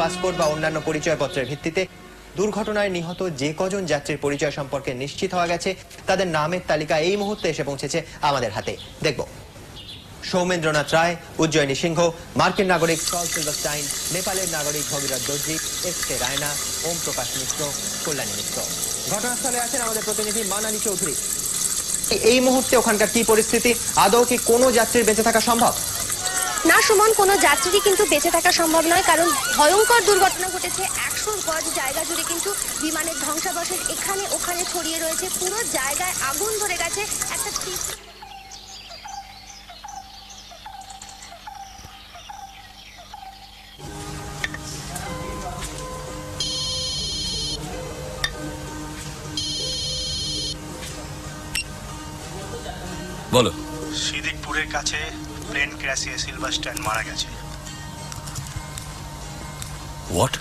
Passport বা অন্যান্য পরিচয়পত্রের ভিত্তিতে দুর্ঘটনায় নিহত যে কজন যাত্রীর পরিচয় সম্পর্কে নিশ্চিত হওয়া গেছে তাদের নামের তালিকা এই মুহূর্তে এসে পৌঁছেছে আমাদের হাতে। দেখব। সৌমেন্দ্রনাথ রায়, উজ্জয়িনী সিংহ, মার্কিন নাগরিক সল সিলভারস্টাইন, নেপালের নাগরিক ভগীরথ দর্জি, এস.কে রায়না, ওম প্রকাশ মিশ্র, কল্যাণী মিশ্র। ঘটনাস্থলে আছেন আমাদের প্রতিনিধি মানালি চৌধুরী। এই মুহূর্তে ওখানকার কি পরিস্থিতি? আদৌ কি কোনো যাত্রীর বেঁচে থাকা সম্ভব? না সুমন, কোনো যাত্রীরই কিন্তু বেঁচে থাকা সম্ভব নয়, কারণ ভয়ঙ্কর দুর্ঘটনা ঘটেছে। 100 গজ জায়গা জুড়ে কিন্তু বিমানের ধ্বংসাবশেষ এখানে ওখানে ছড়িয়ে রয়েছে। পুরো জায়গায় আগুন ধরে গেছে। একটা বলো। সিদ্দিকপুরের কাছে প্লেন ক্র্যাশে সিলভারস্টাইন মারা গেছে। হোয়াট?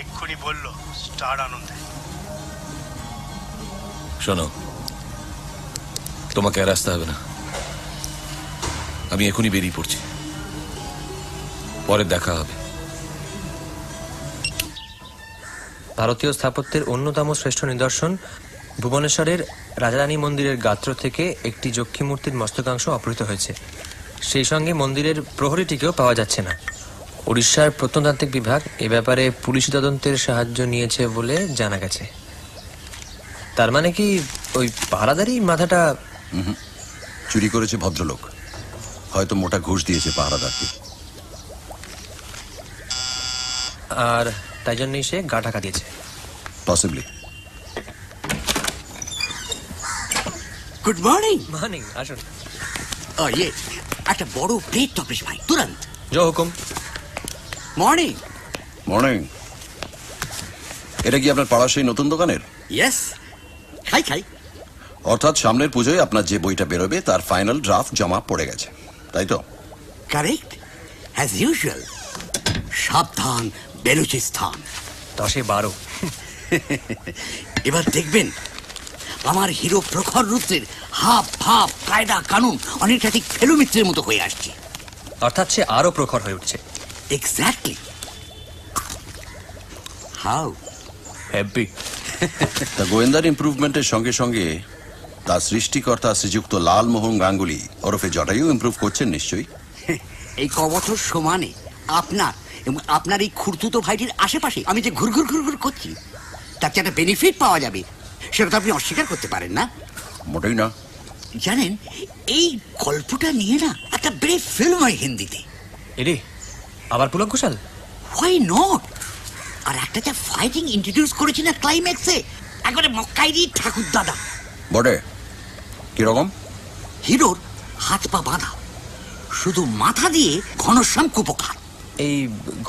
এক্ষুনি বলল স্টার আনন্দে। শোনো, তোমাকে আর আসতে হবে না, আমি এখনই বেরিয়ে পড়ছি, পরে দেখা হবে। ভারতীয় স্থাপত্যের অন্যতম শ্রেষ্ঠ নিদর্শন ভুবনেশ্বরের রাজারানী মন্দিরের গাত্র থেকে একটি যক্ষী মূর্তির মস্তকাংশ অপহৃত হয়েছে। সেই সঙ্গে মন্দিরের প্রহরীটিকেও পাওয়া যাচ্ছে না। উড়িষ্যার প্রত্নতাত্ত্বিক বিভাগ এ ব্যাপারে পুলিশি তদন্তের সাহায্য নিয়েছে বলে জানা গেছে। তার মানে কি ওই পাহারাদারি মাথাটা? চুরি করেছে ভদ্রলোক, হয়তো মোটা ঘুষ দিয়েছে পাহারাদারকে, আর তাই জন্যই সে গা ঢাকা দিয়েছে। পসিবলি। Good morning. মর্নিং, আসুন। ইয়ে একটা বড় প্লেট টপিস ভাই, তুরন্ত। জয় হুকুম। মর্নিং। মর্নিং। এটা কি আপনার পাড়া সেই নতুন দোকানের? ইয়েস, খাই খাই। অর্থাৎ সামনের পুজোয় আপনার যে বইটা বেরোবে তার ফাইনাল ড্রাফট জমা পড়ে গেছে, তাই তো? Correct, as usual. সাবধান বেলুচিস্তান। 10-12। এবার দেখবেন আমার হিরো প্রখর রুদ্রের হাব ভাব কায়দা কানুন অনেকটা ঠিক ফেলুমিত্রের মতো হয়ে আসছে। অর্থাৎ সে আরো প্রখর হয়ে উঠছে। এক্স্যাক্টলি। How happy. তা গোয়েন্দার ইমপ্রুভমেন্টের সঙ্গে সঙ্গে তার সৃষ্টিকর্তা শ্রীযুক্ত লালমোহন গাঙ্গুলি ওরফে জটায়ু ইমপ্রুভ করছেন নিশ্চয়ই। এই কবছর সমানে আপনার এবং আপনার এই খুঁড়তুতো ভাইটির আশেপাশে আমি যে ঘুরঘুর ঘুরঘুর করছি তার যে একটা বেনিফিট পাওয়া যাবে সেটা তো আপনি অস্বীকার করতে পারেন না। মোটেই না। জানেন, এই গল্পটা নিয়ে না একটা ব্রেভ ফিল্ম হয় হিন্দিতে। এরে আবার পুলক ঘোষাল? Why not. আর একটা যা ফাইটিং ইন্ট্রোডিউস করেছিল ক্লাইম্যাক্সে, একবারে মক্কাইরি ঠাকুর দাদা। বটে, কিরকম? হিরোর হাত পা বাঁধা, শুধু মাথা দিয়ে ঘনশ্যাম কুপোকা। এই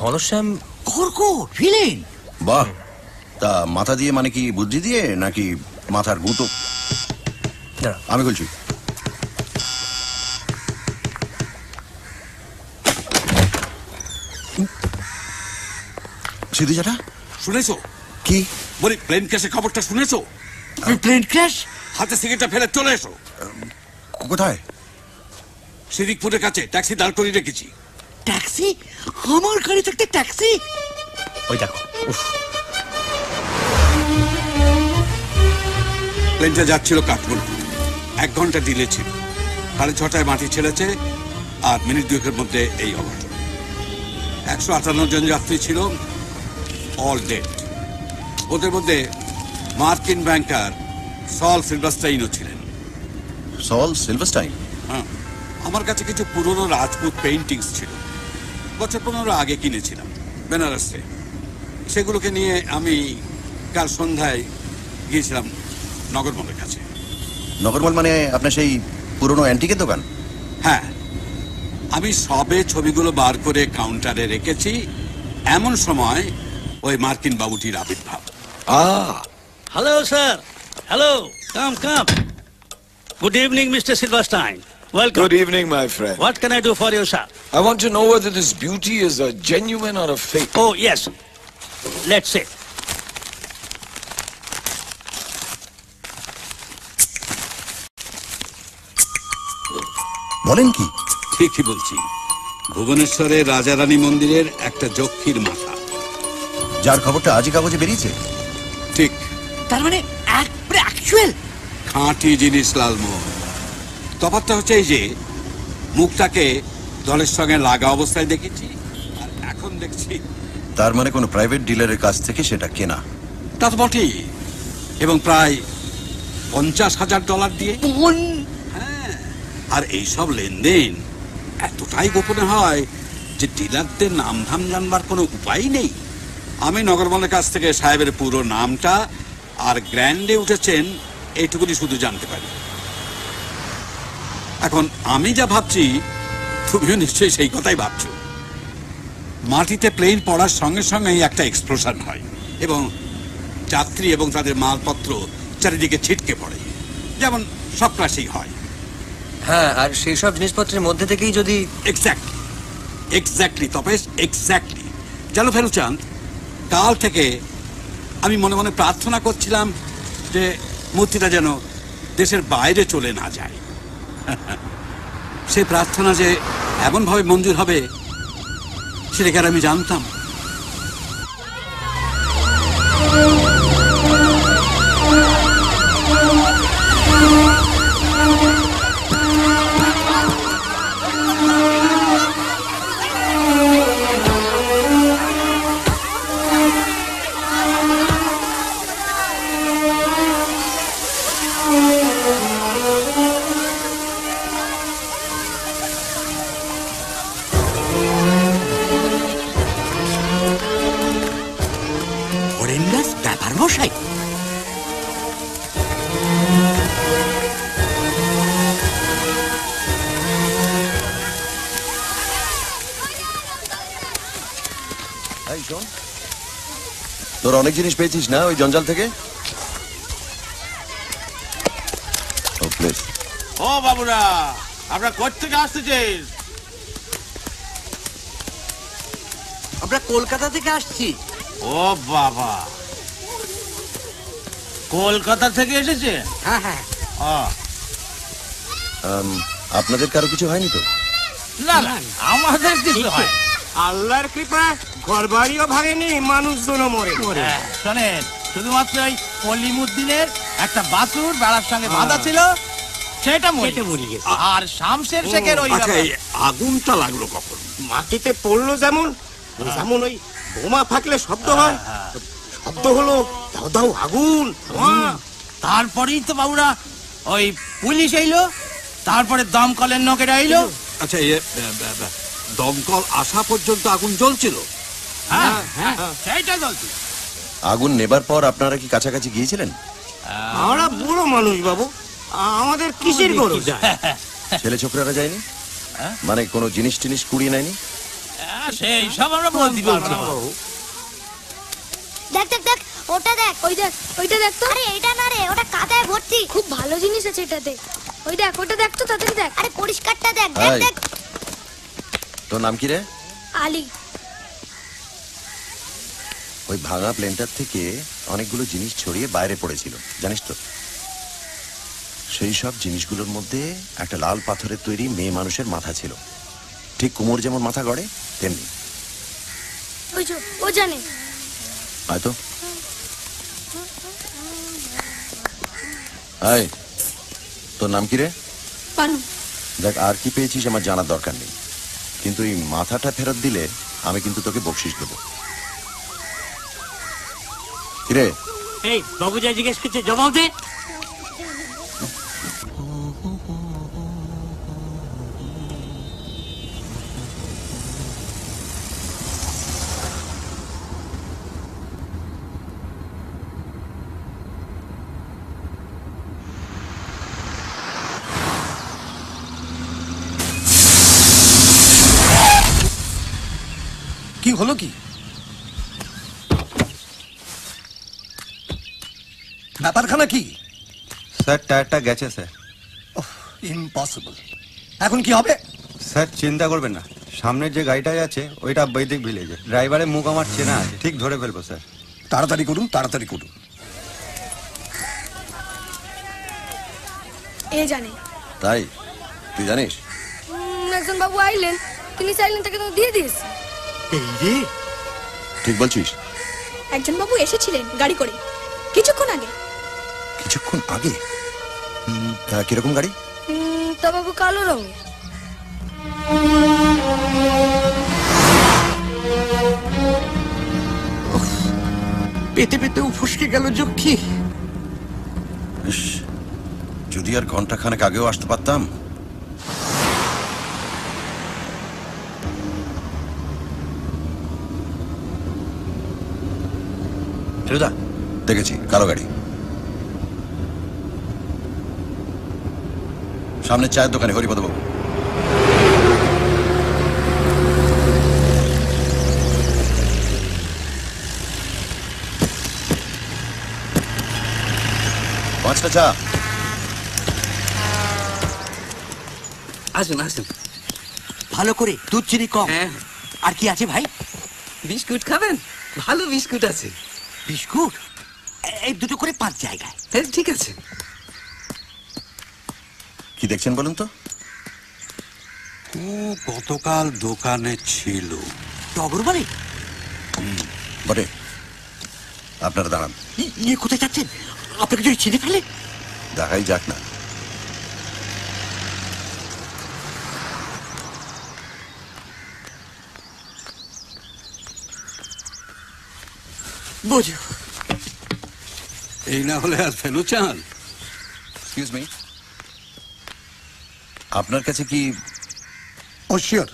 ঘনশ্যাম কর্কট ভিলেন। বাহ, তা মাথা দিয়ে মানে কি বুদ্ধি দিয়ে নাকি মাথার গুঁতো? আমি বলছি। সিদ্ধি জাটা শুনেছো? কি বলি প্লেন ক্র্যাশের খবরটা শুনেছো? Plane crash? হাতে সিগারেটটা ফেলে চলে এসো। কোথায়? সিদ্দিকপুরের কাছে ট্যাক্সি দাঁড় করিয়ে রেখেছি। ট্যাক্সি? আমার গাড়ি থাকতে ট্যাক্সি? ওই দেখো। প্লেনটা যাচ্ছিল কাঠমান্ডু, 1 ঘন্টা ডিলে ছিল। 6:30 মাটি ছেড়েছে, আর মিনিট 2 মধ্যে এই অঘটন। 158 জন যাত্রী ছিল, অল ডেড। ওদের মধ্যে মার্কিন ব্যাংকার সল সিলভারস্টাইনও ছিলেন। সল সিলভারস্টাইন? হ্যাঁ, আমার কাছে কিছু পুরনো রাজপুত পেইন্টিংস ছিল, বছর 15 আগে কিনেছিলাম বেনারসে। সেগুলোকে নিয়ে আমি কাল সন্ধ্যায় গিয়েছিলাম নগরমলের কাছে। নগরমল মানে আপনার সেই পুরনো অ্যান্টিকের দোকান? হ্যাঁ, আমি সবে ছবিগুলো বার করে কাউন্টারে রেখেছি, এমন সময় ওই মার্কিন বাবুটির আবির্ভাব। Hello, sir. Hello. Come. Good evening, Mr. Silverstein. Welcome. Good evening, my friend. What can I do for you, sir? I want to know whether this beauty is a genuine or a fake. Oh, yes. Let's see. বলেন কি? ঠিকই বলছি। ভুবনেশ্বরের রাজারানী মন্দিরের একটা যক্ষীর মাথা। যার খবরটা আজই কাগজে বেরিয়েছে। ঠিক, তার মানে একবারে অ্যাকচুয়াল খাঁটি জিনিস লালমোহন। তফাৎটা হচ্ছে এই যে মুখটাকে দলের সঙ্গে লাগা অবস্থায় দেখেছি আর এখন দেখছি। তার মানে কোনো প্রাইভেট ডিলারের কাছ থেকে সেটা কেনা। তা তো বটেই, এবং প্রায় $50,000 দিয়ে। হ্যাঁ, আর এইসব লেনদেন এতটাই গোপনে হয় যে ডিলারদের নাম ধাম জানবার কোনো উপায় নেই। আমি নগরবনের কাছ থেকে সাহেবের পুরো নামটা আর গ্র্যান্ডে উঠেছেন এইটুকুনি শুধু জানতে পারি। এখন আমি যা ভাবছি তুমিও নিশ্চয়ই সেই কথাই ভাবছো। মাটিতে প্লেন পড়ার সঙ্গে সঙ্গেই একটা এক্সপ্লোশন হয় এবং যাত্রী এবং তাদের মালপত্র চারিদিকে ছিটকে পড়ে, যেমন সব ক্লাসেই হয়। হ্যাঁ, আর সেই সব জিনিসপত্রের মধ্যে থেকেই যদি এক্স্যাক্টলি তপেশ, এক্স্যাক্টলি। জানো ফেরুচাঁদ, কাল থেকে আমি মনে মনে প্রার্থনা করছিলাম যে মূর্তিটা যেন দেশের বাইরে চলে না যায়। সেই প্রার্থনা যে এমনভাবে মঞ্জুর হবে সেটা কি আর আমি জানতাম? ব্যাপার মশাই, তোর অনেক জিনিস পেয়েছিস না ওই জঞ্জাল থেকে? ও বাবুরা, আমরা কোত্থেকে আসতেছিস? আমরা কলকাতা থেকে আসছি। ও বাবা, কলকাতা থেকে এসেছে? হ্যাঁ হ্যাঁ। আপনাদের কারো কিছু হয়নি তো? না না, আমাদের কিছু হয়। আল্লাহর কৃপা, ঘরবাড়িও ভাঙেনি, মানুষজনও মরে। শোনেন, শুধুমাত্র ওই কলিমুদ্দিনের একটা বাছুর বেড়ার সঙ্গে বাঁধা ছিল, সেটা মরে গেছে। আর শামশের শেখের ওই আগুনটা লাগলো কখন? মাটিতে পড়লো যেমন যেমন ওই বোমা ফাটলে শব্দ হয়, শব্দ হলো দাও দাও আগুন। তারপরেই তো বাবুরা ওই পুলিশ এলো, তারপরে দমকলের লোকেরা এলো। আচ্ছা, দমকল আসা পর্যন্ত আগুন জ্বলছিল? হ্যাঁ হ্যাঁ, সেইটা জ্বলছিল। আগুন নেবার পর আপনারা কি কাছাকাছি গিয়েছিলেন? আমরা বুড়ো মানুষ বাবু, আমাদের কিসের গরজ? ছেলে ছোকরারা যায়নি? মানে কোনো জিনিস টিনিস কুড়িয়ে নেয়নি? সেই সব আমরা বলতে পারবো না। দেখ দেখ দেখ, ওটা দেখ, ওই দেখ, ওইটা দেখ তো। আরে এটা না রে, ওটা কাদায় ভর্তি। খুব ভালো জিনিস আছে এটাতে। ওই দেখ, ওটা দেখ তো, তাড়াতাড়ি দেখ। আরে পরিষ্কারটা দেখ, দেখ দেখ। তোর নাম কি রে? আলী। ওই ভাঙা প্লেনটার থেকে অনেকগুলো জিনিস ছড়িয়ে বাইরে পড়েছিল, জানিস তো? সেই সব জিনিসগুলোর মধ্যে একটা লাল পাথরের তৈরি মেয়ে মানুষের মাথা ছিল, ঠিক কুমোর যেমন মাথা গড়ে তেমনি। ওই যে ও জানে। হয়তো। আয়, তোর নাম কি রে? পানু। দেখ, আর কি পেয়েছিস আমার জানার দরকার নেই, কিন্তু এই মাথাটা ফেরত দিলে আমি কিন্তু তোকে বকশিশ দেবো। কিরে? এই বাবু যা জিজ্ঞেস করছে জবাব দে। কি হলো? কি ব্যাপারখানা কি? স্যার, টায়ারটা গেছে স্যার। ইম্পসিবল। এখন কি হবে? স্যার, চিন্তা করবেন না, সামনের যে গাড়িটাই আছে ওইটা বৈদিক ভিলেজে। ড্রাইভারের মুখ আমার চেনা আছে, ঠিক ধরে ফেলবো স্যার। তাড়াতাড়ি করুন, তাড়াতাড়ি করুন। এ জানে। তাই? তুই জানিস? একজন বাবু আইলেন, তিনি চাইলেন তাকে তো দিয়ে দিয়েছি। ঠিক বলছিস? একজন বাবু এসেছিলেন গাড়ি করে কিছুক্ষণ আগে। কিছুক্ষণ আগে? কিরকম গাড়ি? তা বাবু কালো রঙের। পেতে পেতেও ফসকে গেল যক্ষী। ইস, যদি আর ঘন্টা খানেক আগেও আসতে পারতাম। ফেলুদা, দেখেছি কালো গাড়ি। সামনে চায়ের দোকানে হরিপদ বাবু। পাঁচটা চা। আসুন আসুন, ভালো করে দুধ চিনি কম। আর কি আছে ভাই? বিস্কুট খাবেন? ভালো বিস্কুট আছে। বিস্কুট এই দুটো করে 5 জায়গায়। ঠিক আছে। কি দেখছেন বলুন তো? ও গতকাল দোকানে ছিল। টগর বাড়ি? বটে। আপনারা দাঁড়ান। ইয়ে কোথায় যাচ্ছেন? আপনাকে যদি চিনে ফেলে? দেখাই যাক না। বোঝো, এই না হলে আর ফেলু চান। এক্সকিউজ মি, আপনার কাছে কি? ও শিওর।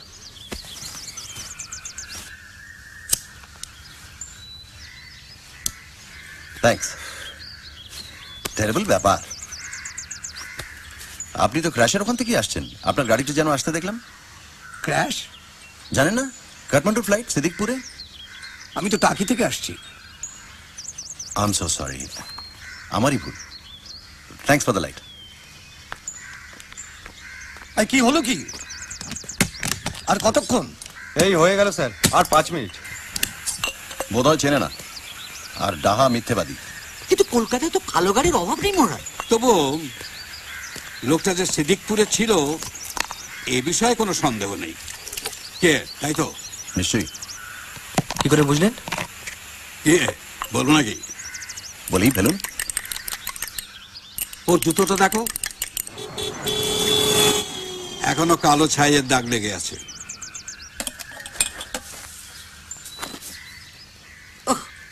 থ্যাঙ্কস। টেরিবল ব্যাপার। আপনি তো ক্র্যাশের ওখান থেকে আসছেন। আপনার গাড়িটা যেন আসতে দেখলাম। ক্র্যাশ? জানেন না, কাঠমান্ডুর ফ্লাইট সিদ্দিকপুরে। আমি তো টাকি থেকে আসছি। আই এম সো সরি, আমারই ভুল। Thanks for the light. কি হলো কি? আর কতক্ষণ? এই হয়ে গেল স্যার, আর 5 মিনিট। বোধহয় চেনে না, আর ডাহা মিথ্যেবাদী। কিন্তু কলকাতায় তো কালো গাড়ির অভাব নেই মনে হয়। তবু লোকটা যে সিদ্দিকপুরে ছিল এ বিষয়ে কোনো সন্দেহ নেই। কে? তাই তো? নিশ্চয়ই। কি করে বুঝলেন? কে বলবো নাকি? বলেই ফেলুন। ওর জুতোটা দেখো, এখনো কালো ছাইয়ের দাগ লেগে আছে।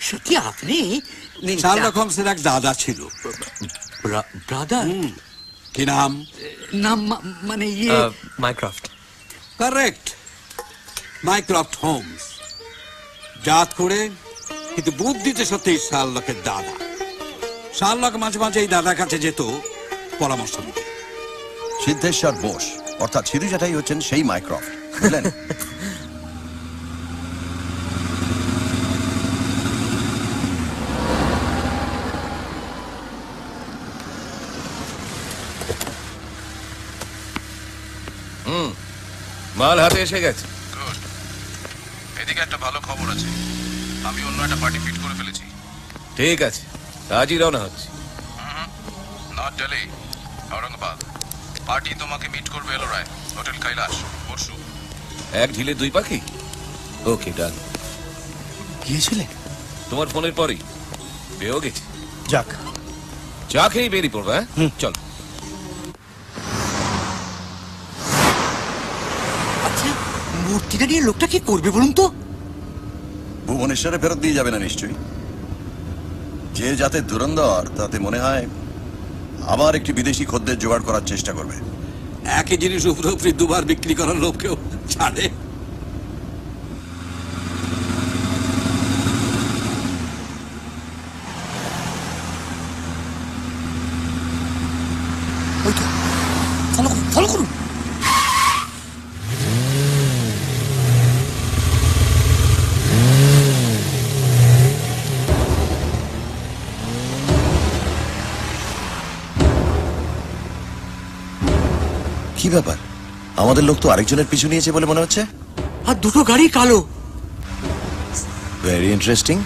সত্যি আপনি? শার্লক হোমসের এক দাদা ছিল। ব্রাদার? কি নাম? নাম মানে ইয়ে মাইক্রফট। Correct, Mycroft Holmes. জাত করে কিন্তু বুদ্ধিতে সত্যি শার্লকের দাদা। শার্লক মাঝে মাঝে এই দাদার কাছে যেত পরামর্শ নিতে। সিদ্ধেশ্বর বোস অর্থাৎ সিধু জ্যাঠাই হচ্ছেন সেই মাইক্রফট, বুঝলেন? মাল হাতে এসে গেছে। গুড। এদিকে একটা ভালো খবর আছে, আমি অন্য একটা পার্টি ফিট করে ফেলেছি। ঠিক আছে, আজই রওনা হচ্ছে। নট দিল্লি, ঔরঙ্গাবাদ। পার্টি তোমাকে মিট করবে এলোরায়, হোটেল কৈলাস, পরশু। এক ঢিলে 2 পাখি। ওকে ডান। গিয়েছিলে? তোমার ফোনের পরেই পেয়েও গেছি। যাক, চা খেয়েই বেরিয়ে পড়বে। হ্যাঁ চল। আচ্ছা, মূর্তিটা নিয়ে লোকটা কি করবে বলুন তো? ভুবনেশ্বরে ফেরত দিয়ে যাবে না নিশ্চয়ই। যে যাতে ধুরন্ধর, তাতে মনে হয় আবার একটি বিদেশি খদ্দের জোগাড় করার চেষ্টা করবে। একই জিনিস উপরে উপরে 2 বার বিক্রি করার লোককেও ছাড়ে। ফলো করুন। কি ব্যাপার, আমাদের লোক তো আরেকজনের পিছু নিয়েছে বলে মনে হচ্ছে। আর দুটো গাড়ি কালো। Very interesting.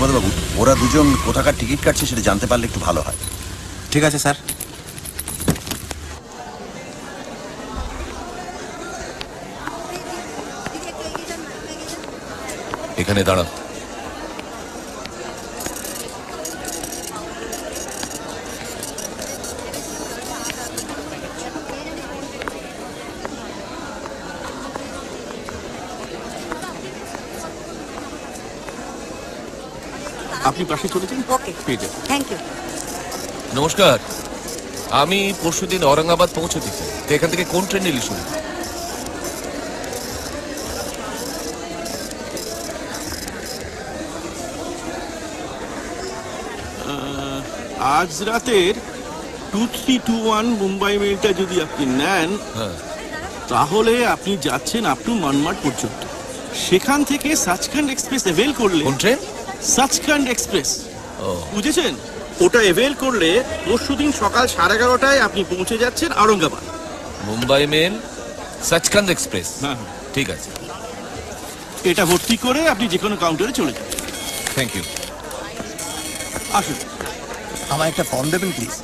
হরিপদবাবু, ওরা দুজন কোথাকার টিকিট কাটছে সেটা জানতে পারলে একটু ভালো হয়। ঠিক আছে স্যার। এখানে দাঁড়াও। আপনি পাশে চলে যান। ওকে, পেয়ে যাবেন। Thank you. নমস্কার, আমি পরশুদিন औरंगाबाद পৌঁছতে চাই। তো এখান থেকে কোন ট্রেন নিলি শুনি? আজ রাতের 2321 মুম্বাই মেলটা যদি আপনি নেন, তাহলে আপনি যাচ্ছেন আপ টু মানমাড পর্যন্ত। সেখান থেকে সাচখান্ড এক্সপ্রেস এভেল করলে, কোন ট্রেন? সাচখান্ড এক্সপ্রেস, বুঝেছেন? ওটা এভেল করলে পরশুদিন সকাল 11:30টায় আপনি পৌঁছে যাচ্ছেন औरंगाबाद। Mumbai mail, Sachkhand express. ঠিক আছে, এটা ভর্তি করে আপনি যে কোনো কাউন্টারে চলে যান। Thank you. আসুন। আমার একটা ফর্ম দেবেন প্লিজ।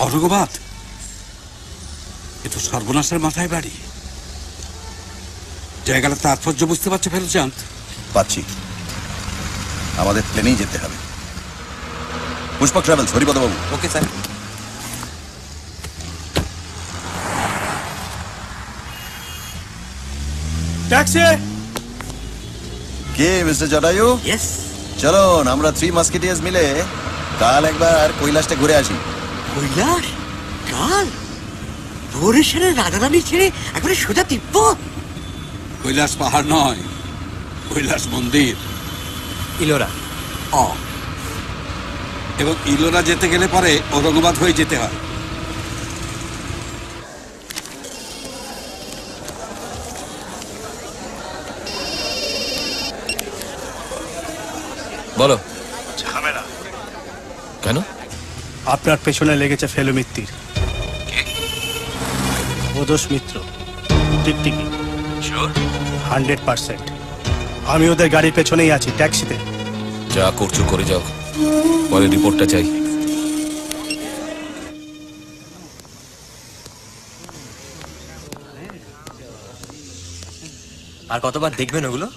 औरंगाबाद, এ তো সর্বনাশের মাথায় বাড়ি। জায়গাটা তাৎপর্য বুঝতে পারছো ফেলুচাঁদ? পাচ্ছি। আমাদের প্লেনেই যেতে হবে। পুষ্পক ট্রাভেলস, হরিপদবাবু। Okay sir. ট্যাক্সি। কে মিস্টার জটায়ু? ইয়েস। চলুন আমরা 3 মাস্কেটিয়ার্স মিলে কাল একবার কৈলাসটা ঘুরে আসি। কৈলাস? কাল? ভোরেশ্বরের রাজারানী ছেড়ে একবারে সোজা তিব্বত? কৈলাস পাহাড় নয়, কৈলাস মন্দির, ইলোরা। এবং ইলোরা যেতে গেলে পরে औरंगाबाद হয়ে যেতে হয়। বলো। ঝামেলা। কেন? আপনার পেছনে লেগেছে ফেলু মিত্তির, ওদোষ মিত্র, টিকটিকি। 100%। আমি ওদের গাড়ির পেছনেই আছি, ট্যাক্সিতে। যা করছো করে যাও, পরে রিপোর্টটা চাই। আর কতবার দেখবেন ওগুলো?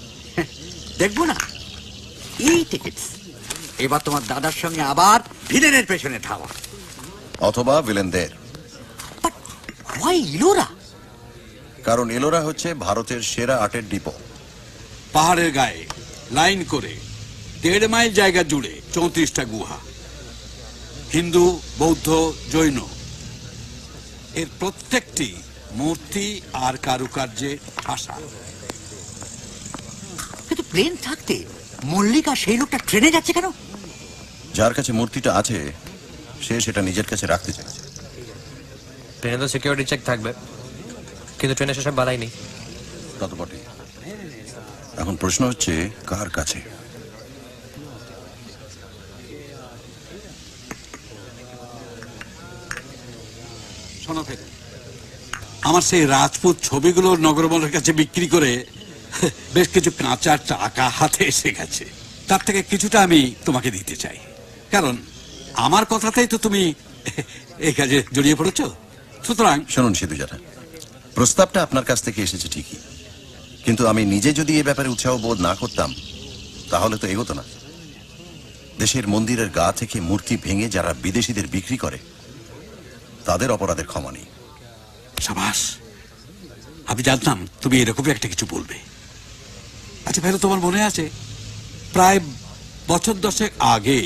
দেখবো না, এই টিকিটস। এবার তোমার দাদার সঙ্গে আবার ভিলেনের পেছনে ধাওয়া, অথবা ভিলেনদের। হোয়াই ইলোরা? কারণ এলোরা হচ্ছে ভারতের সেরা আর্টের ডিপো। পাহাড়ের গায়ে লাইন করে 1.5 মাইল জায়গা জুড়ে 34টা গুহা, হিন্দু, বৌদ্ধ, জৈন। এর প্রত্যেকটি মূর্তি আর কারুকার্যে ঠাসা। কিন্তু প্লেন থাকতে মল্লিকা সেই লোকটা ট্রেনে যাচ্ছে কেন? যার কাছে মূর্তিটা আছে সে সেটা নিজের কাছে রাখতে চাইছে। ট্রেনে তো সিকিউরিটি চেক থাকবে, কিন্তু ট্রেনে সেসব বালাই নেই। তত বটে। এখন প্রশ্ন হচ্ছে কার কাছে? শোনো ফের, আমার সেই রাজপুত ছবিগুলো নগরমলের কাছে বিক্রি করে বেশ কিছু কাঁচা টাকা হাতে এসে গেছে। তার থেকে কিছুটা আমি তোমাকে দিতে চাই, কারণ আমার কথাতেই তো তুমি এই কাজে জড়িয়ে পড়েছো। সুতরাং শুনুন সিধু জ্যাঠা, প্রস্তাবটা আপনার কাছ থেকে এসেছে ঠিকই, কিন্তু আমি নিজে যদি এ ব্যাপারে উৎসাহ বোধ না করতাম তাহলে তো এগোতো না। দেশের মন্দিরের গা থেকে মূর্তি ভেঙে যারা বিদেশিদের বিক্রি করে তাদের অপরাধের ক্ষমা নেই। সাবাস, আমি জানতাম তুমি এরকমই একটা কিছু বলবে। আচ্ছা ভাই, তোমার মনে আছে প্রায় বছর 10 আগে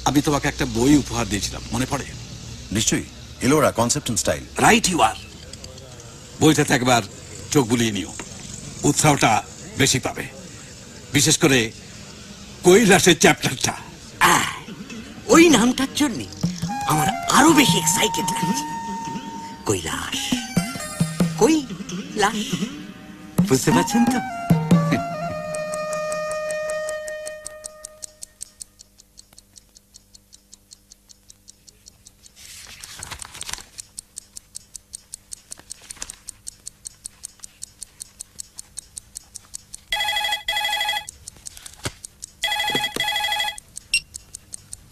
আমি তোমাকে একটা বই উপহার দিয়েছিলাম, মনে পড়ে? নিশ্চয়ই, Ellora concept and style. Right you are. বইটাতে একবার চোখ বুলিয়ে নিও, উৎসাহটা বেশি পাবে, বিশেষ করে কৈলাসের চ্যাপ্টারটা। ওই নামটার জন্য আমার আরো বেশি এক্সাইটেড লাগছে। কৈলাস, কৈলাস, বুঝতে পারছেন তো?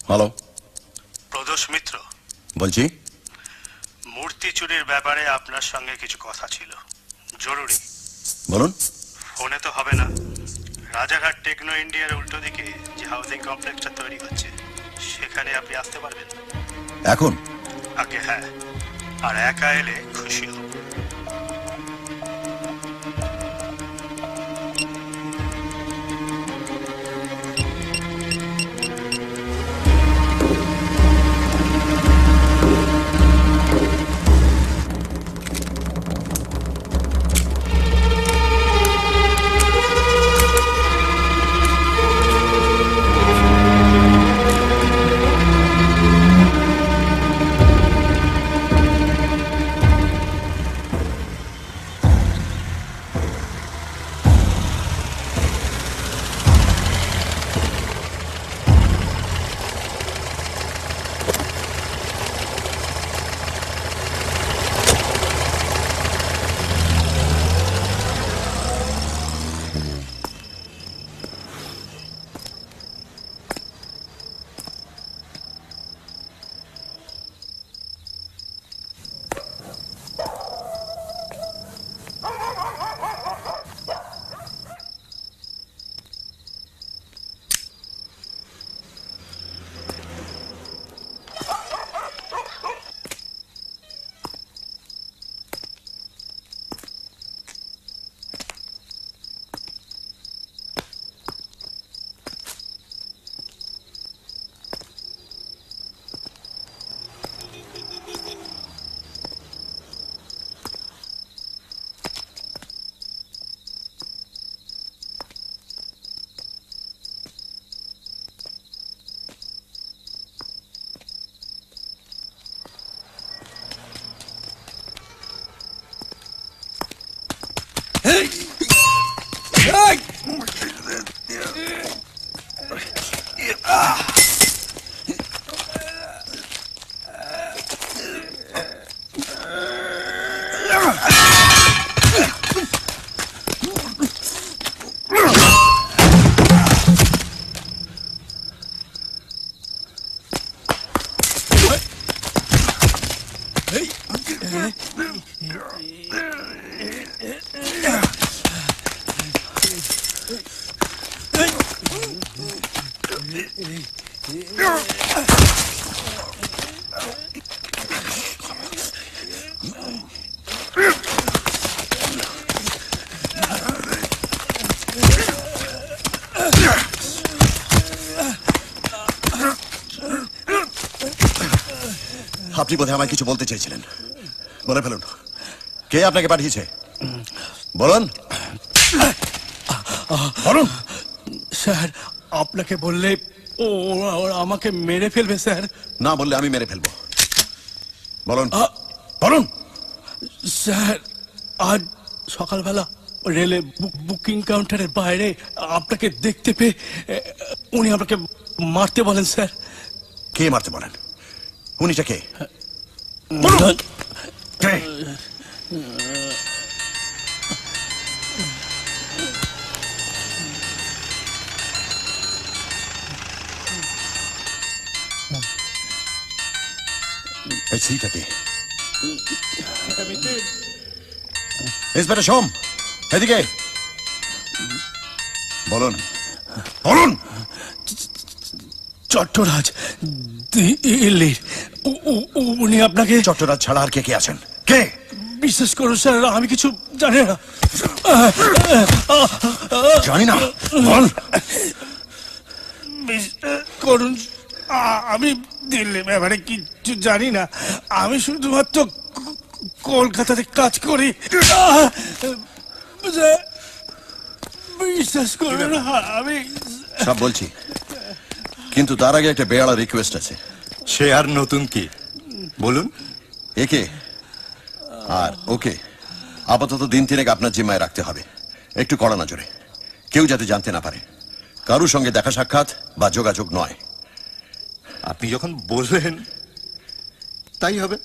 হ্যালো, প্রদোষ মিত্র বলছি। মূর্তি চুরির ব্যাপারে আপনার সঙ্গে কিছু কথা ছিল, জরুরি। বলুন। ফোনে তো হবে না। রাজাঘাট টেকনো ইন্ডিয়ার উল্টো দিকে যে হাউজিং কমপ্লেক্সটা তৈরি হচ্ছে সেখানে আপনি আসতে পারবেন এখন? আগে হ্যাঁ, আর একা এলে খুশি হব। আপনি বোধহয় আমায় কিছু বলতে চেয়েছিলেন, বলে ফেলুন। কে আপনাকে পাঠিয়েছে বলুন? বলুন। স্যার, আপনাকে বললে ওরা আমাকে মেরে ফেলবে স্যার। না বললে আমি মেরে ফেলবো। বলুন বলুন। স্যার, আজ সকালবেলা রেলে বুকিং কাউন্টারের বাইরে আপনাকে দেখতে পেয়ে উনি আপনাকে মারতে বলেন স্যার। কে মারতে বলেন? উনিটা কে? এই সিটাকে ইন্সপেক্টর সোম, এদিকে বলুন বলুন। চট্টরাজ দিল্লির উনি আপনাকে। চট্টরাজ ছাড়া আর কে কে আছেন? কে? বিশ্বাস করুন স্যার, আমি কিছু জানি না। জানি না? বল। বিশ্বাস করুন, আমি দিল্লির ব্যাপারে কিচ্ছু জানি না। আমি শুধুমাত্র কলকাতাতে কাজ করি। বিশ্বাস করবেন, আমি সব বলছি, কিন্তু তার আগে একটা বেয়ালা রিকোয়েস্ট আছে। সে আর নতুন কি বলুন। একে আর ওকে আপাতত দিন তিনেক আপনার জিম্মায় রাখতে হবে, একটু কড়া নজরে, কেউ যাতে জানতে না পারে, কারুর সঙ্গে দেখা সাক্ষাৎ বা যোগাযোগ নয়। আপনি যখন বললেন তাই হবে।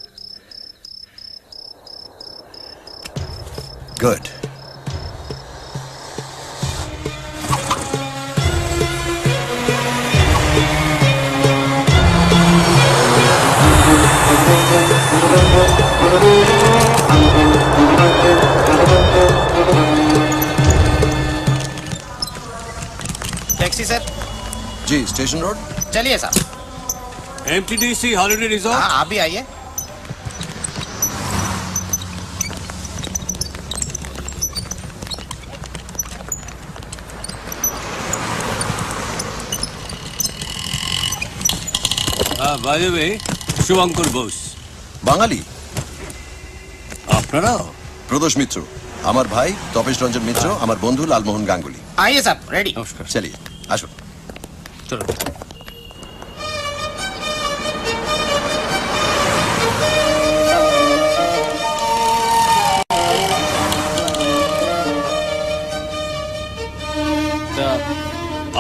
গুড। Taxi sir. जी स्टेशन रोड। चलिए साहब। MTDC holiday resort. हाँ, आप भी आइए। By the way, Shubhankar Bose. বাঙালি আপনারাও? প্রদোষ মিত্র আমার ভাই, তপেশ রঞ্জন মিত্র আমার বন্ধু, লালমোহন গাঙ্গুলি। आइए साहब, रेडी। নমস্কার। চলিয়ে আসুন। चलो।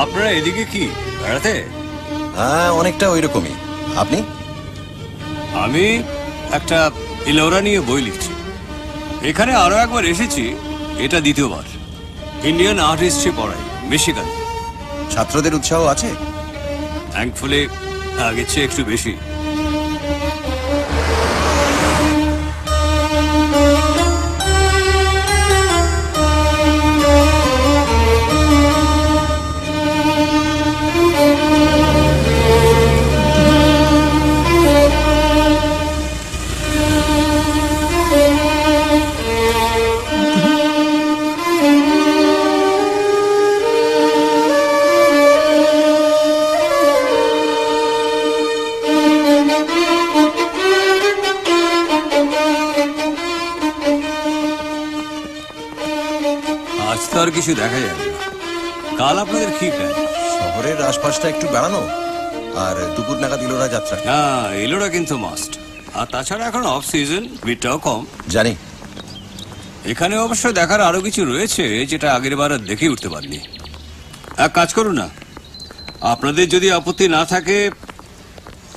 আপনারা এদিকে কি বেড়াতে? হ্যাঁ, অনেকটা ওই রকমই। আপনি? আমি একটা ইলোরা নিয়ে বই লিখছি। এখানে আরো একবার এসেছি, এটা দ্বিতীয়বার। ইন্ডিয়ান আর্ট হিস্ট্রি পড়াই মিশিগান। ছাত্রদের উৎসাহ আছে? থ্যাঙ্কফুলি আগের চেয়ে একটু বেশি। আর কিছু দেখা যাবে না। কাল আপনাদের কি প্ল্যান? শহরের আশপাশটা একটু বেড়ানো, আর দুপুর নাগাদ ইলোরা যাত্রা। হ্যাঁ, ইলোরা কিন্তু মাস্ট। আর তাছাড়া এখন অফ সিজন, ভিড়টাও কম। জানি। এখানে অবশ্য দেখার আরো কিছু রয়েছে যেটা আগের বার আর দেখে উঠতে পারিনি। এক কাজ করুন না, আপনাদের যদি আপত্তি না থাকে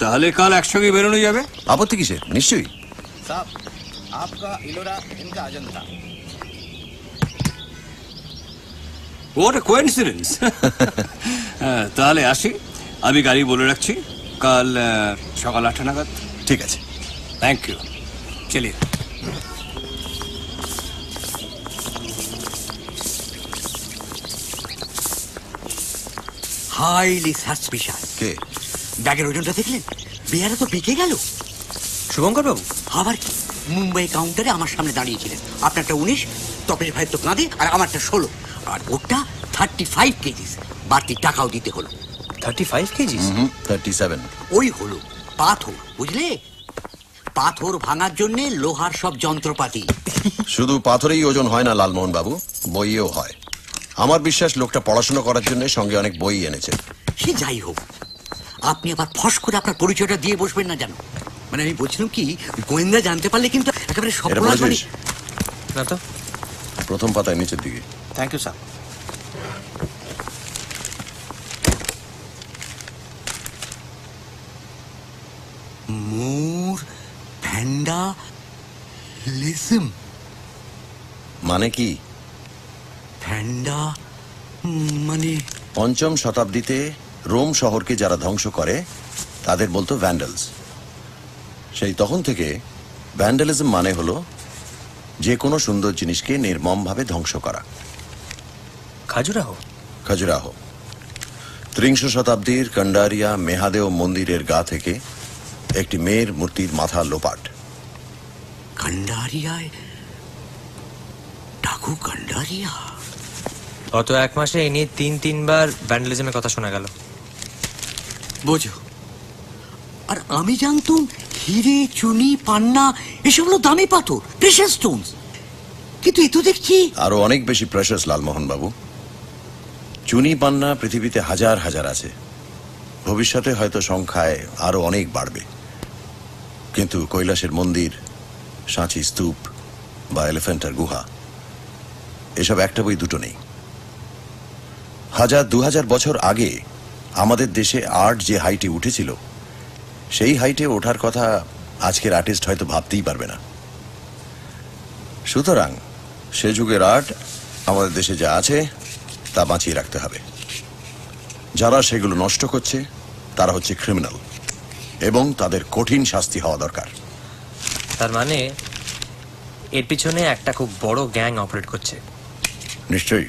তাহলে কাল একসঙ্গে বেরোনো যাবে। আপত্তি কিসের? নিশ্চয়ই। साहब, आपका इलोरा, इनका अजंता। What a coincidence! তাহলে আসি, আমি গাড়ি বলে রাখছি কাল সকাল 8টা নাগাদ। ঠিক আছে, থ্যাংক ইউ। চলিয়ে। Highly suspicious. কে? ব্যাগের ওজনটা দেখলেন? বেয়ারা তো বেঁকে গেল। শুভঙ্কর বাবু? আবার কি, মুম্বাই কাউন্টারে আমার সামনে দাঁড়িয়েছিলেন। আপনারটা 19, তপেশ ভাইয়ের তো কাঁধে, আর আমারটা 16, আর ওটা 35 কেজিস। বাড়তি টাকাও দিতে হলো। 35 কেজিস? 37। ওই হলো পাথর, বুঝলে? পাথর ভাঙার জন্য লোহার সব যন্ত্রপাতি। শুধু পাথরেই ওজন হয় না লালমোহন বাবু, বইয়েও হয়। আমার বিশ্বাস লোকটা পড়াশোনা করার জন্য সঙ্গে অনেক বই এনেছে। সে যাই হোক, আপনি আবার ফস করে আপনার পরিচয়টা দিয়ে বসবেন না জানো। মানে আমি বলছিলাম কি, গোয়েন্দা জানতে পারলে কিন্তু একেবারে সব না তো। প্রথম পাতায় নিচের দিকে। थैंक यू साहब। মোর ভ্যান্ডালিজম মানে কি? ভ্যান্ডা মানে 5ম শতাব্দীতে রোম শহরকে যারা ধ্বংস করে তাদের বলতো ভ্যান্ডালস। সেই তখন থেকে ভ্যান্ডালিজম মানে হলো যে কোনো সুন্দর জিনিসকে নির্মমভাবে ধ্বংস করা। খাজুরাহো ৩০ শতাব্দীর কন্ডারিয়া মেহাদেও মন্দিরের গা থেকে একটি মেয়ের মূর্তির মাথা লোপাট। কান্ডারিয়ায় ডাকু কান্ডারিয়া। গত 1 মাসে এই নিয়ে 3-3বার ভ্যান্ডালিজমের কথা শোনা গেল। বোঝো, আর আমি জানতাম হিরে, চুনি, পান্না এসব হলো দামি পাথর, প্রেশাস স্টোনস, কিন্তু এ তো দেখছি আরো অনেক বেশি প্রেশাস। লালমোহন বাবু, চুনি পান্না পৃথিবীতে হাজার হাজার আছে, ভবিষ্যতে হয়তো সংখ্যায় আরো অনেক বাড়বে, কিন্তু কৈলাসের মন্দির, সাঁচি স্তূপ বা এলিফ্যান্টার গুহা এসব একটা বই দুটো নেই। 1000-2000 বছর আগে আমাদের দেশে আর্ট যে হাইটে উঠেছিল সেই হাইটে ওঠার কথা আজকের আর্টিস্ট হয়তো ভাবতেই পারবে না। সুতরাং সে যুগের আর্ট আমাদের দেশে যা আছে তা বাঁচিয়ে রাখতে হবে। যারা সেগুলো নষ্ট করছে তারা হচ্ছে ক্রিমিনাল এবং তাদের কঠিন শাস্তি হওয়া দরকার। তার মানে এর পিছনে একটা খুব বড় গ্যাং অপারেট করছে। নিশ্চয়ই।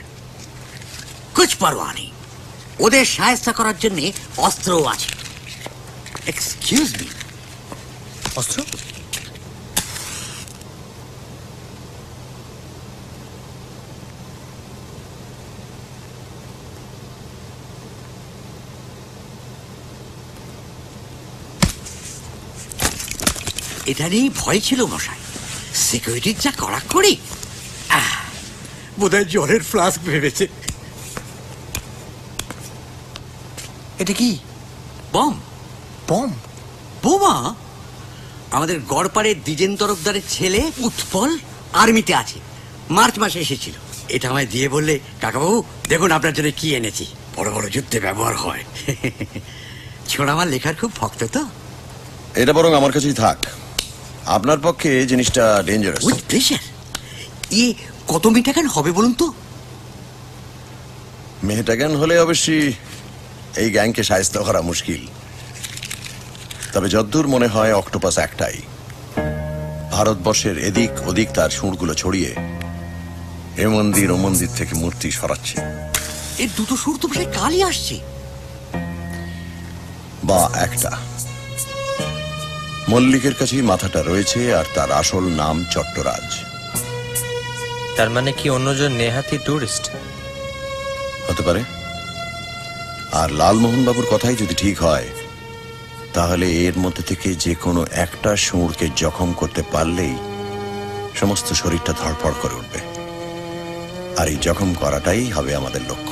কুছ পারোয়া নেই, ওদের সাহায্য করার জন্য অস্ত্রও আছে। Excuse me. অস্ত্র? এটা নিয়ে ভয় ছিল মশাই, সিকিউরিটির যা কড়াকড়ি। বোধহয় জ্বরের ফ্লাস্ক ভেবেছে। এটা কি? বম। বম? বোমা? আমাদের গড়পাড়ের দ্বিজেন তরফদারের ছেলে উৎপল আর্মিতে আছে, মার্চ মাসে এসেছিল। এটা আমায় দিয়ে বললে, কাকাবাবু দেখুন আপনার জন্য কি এনেছি, বড় বড় যুদ্ধে ব্যবহার হয়। ছোড়া আমার লেখার খুব ভক্ত তো। এটা বরং আমার কাছেই থাক, আপনার পক্ষে জিনিসটা ডেঞ্জারাস। With pressure. ই কত মিটাগান হবে বলুন তো? মেহটাগান হলে অবশ্যই এই গ্যাংকে সাহায্য করা মুশকিল, তবে যদ্দূর মনে হয় অক্টোপাস একটাই, ভারতবর্ষের এদিক ওদিক তার সুরগুলো ছড়িয়ে এ মন্দির ও মন্দির থেকে মূর্তি সরাচ্ছে। এর দুটো সুর তো প্রায় কালই আসছে। বা একটা। মল্লিকের কাছেই মাথাটা রয়েছে আর তার আসল নাম চট্টরাজ। তার মানে কি অন্যজন নেহাতি টুরিস্ট? হতে পারে। আর লালমোহন বাবুর কথাই যদি ঠিক হয় তাহলে এর মধ্যে থেকে যে কোনো একটা সুরকে জখম করতে পারলেই সমস্ত শরীরটা ধড়ফড় করে উঠবে, আর এই জখম করাটাই হবে আমাদের লক্ষ্য।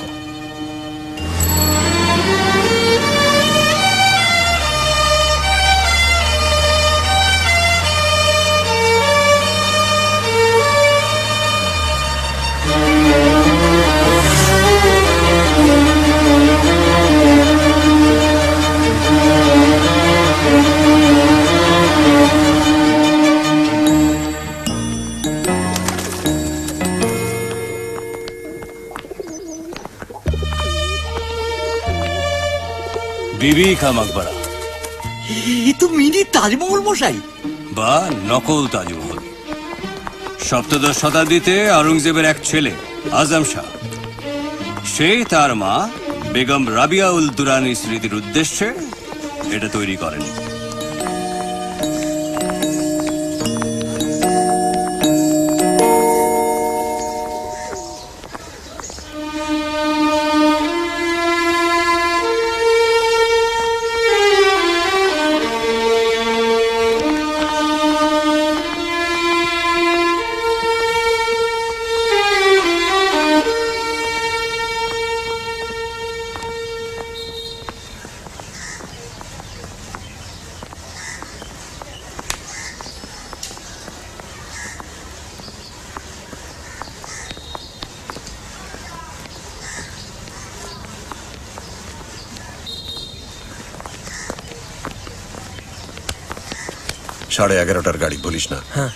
বিবি কা মকবরা। এ তো মিনি তাজমহল মশাই। বা নকল তাজমহল। 17 শতাব্দীতে আওরঙ্গজেবের এক ছেলে আজম শাহ, সে তার মা বেগম রাবিয়া উল দুরানি স্মৃতির উদ্দেশ্যে এটা তৈরি করেন। সাড়ে 11টার গাড়ি বলিস না? হ্যাঁ।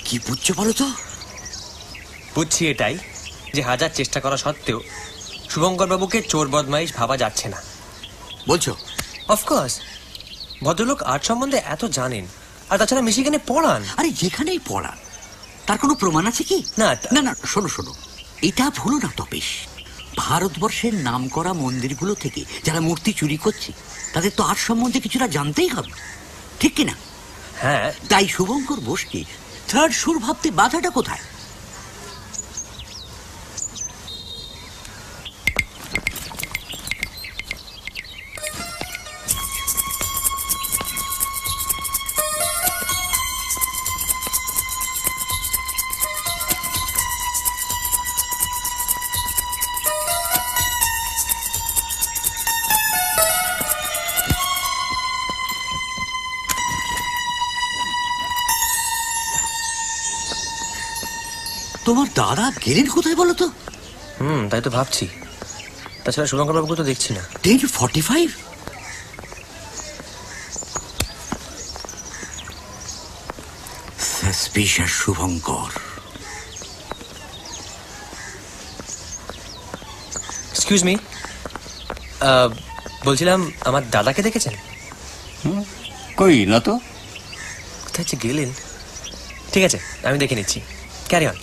কি বুঝছো বলো তো? বুঝছি এটাই যে হাজার চেষ্টা করা সত্ত্বেও শুভঙ্কর বাবুকে চোর বদমাইশ ভাবা যাচ্ছে না। বলছো? অফকোর্স, ভদ্রলোক আর্ট সম্বন্ধে এত জানেন, আর তাছাড়া মিশিগানে পড়ান। আরে যেখানেই পড়ান, তার কোনো প্রমাণ আছে কি? না না না, শোনো শোনো, এটা ভুলো না তপেশ। ভারতবর্ষের নামকরা মন্দিরগুলো থেকে যারা মূর্তি চুরি করছে তাদের তো আর্ট সম্বন্ধে কিছুটা জানতেই হবে, ঠিক কিনা? হ্যাঁ। তাই শুভঙ্কর বোসকে থার্ড সুর ভাবতে বাধাটা কোথায়? তোমার দাদা গেলেন কোথায় বলো তো? তাই তো ভাবছি। তাছাড়া শুভঙ্কর বাবুকে তো দেখছি না। 10:45? সাসপিশিয়াস শুভঙ্কর। এক্সকিউজ মি, বলছিলাম আমার দাদাকে দেখেছেন? কই না তো। কোথায় যে গেলেন? ঠিক আছে, আমি দেখে নিচ্ছি। Carry on.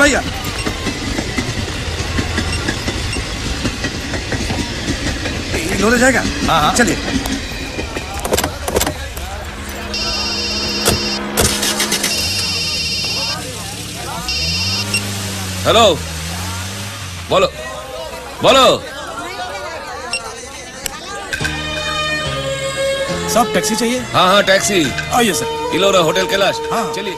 भैया लोले जाएगा? हाँ चलिए। हेलो, बोलो बोलो। सब टैक्सी चाहिए? हाँ हाँ टैक्सी। आइए सर। इलोरा होटल कैलाश। हाँ चलिए।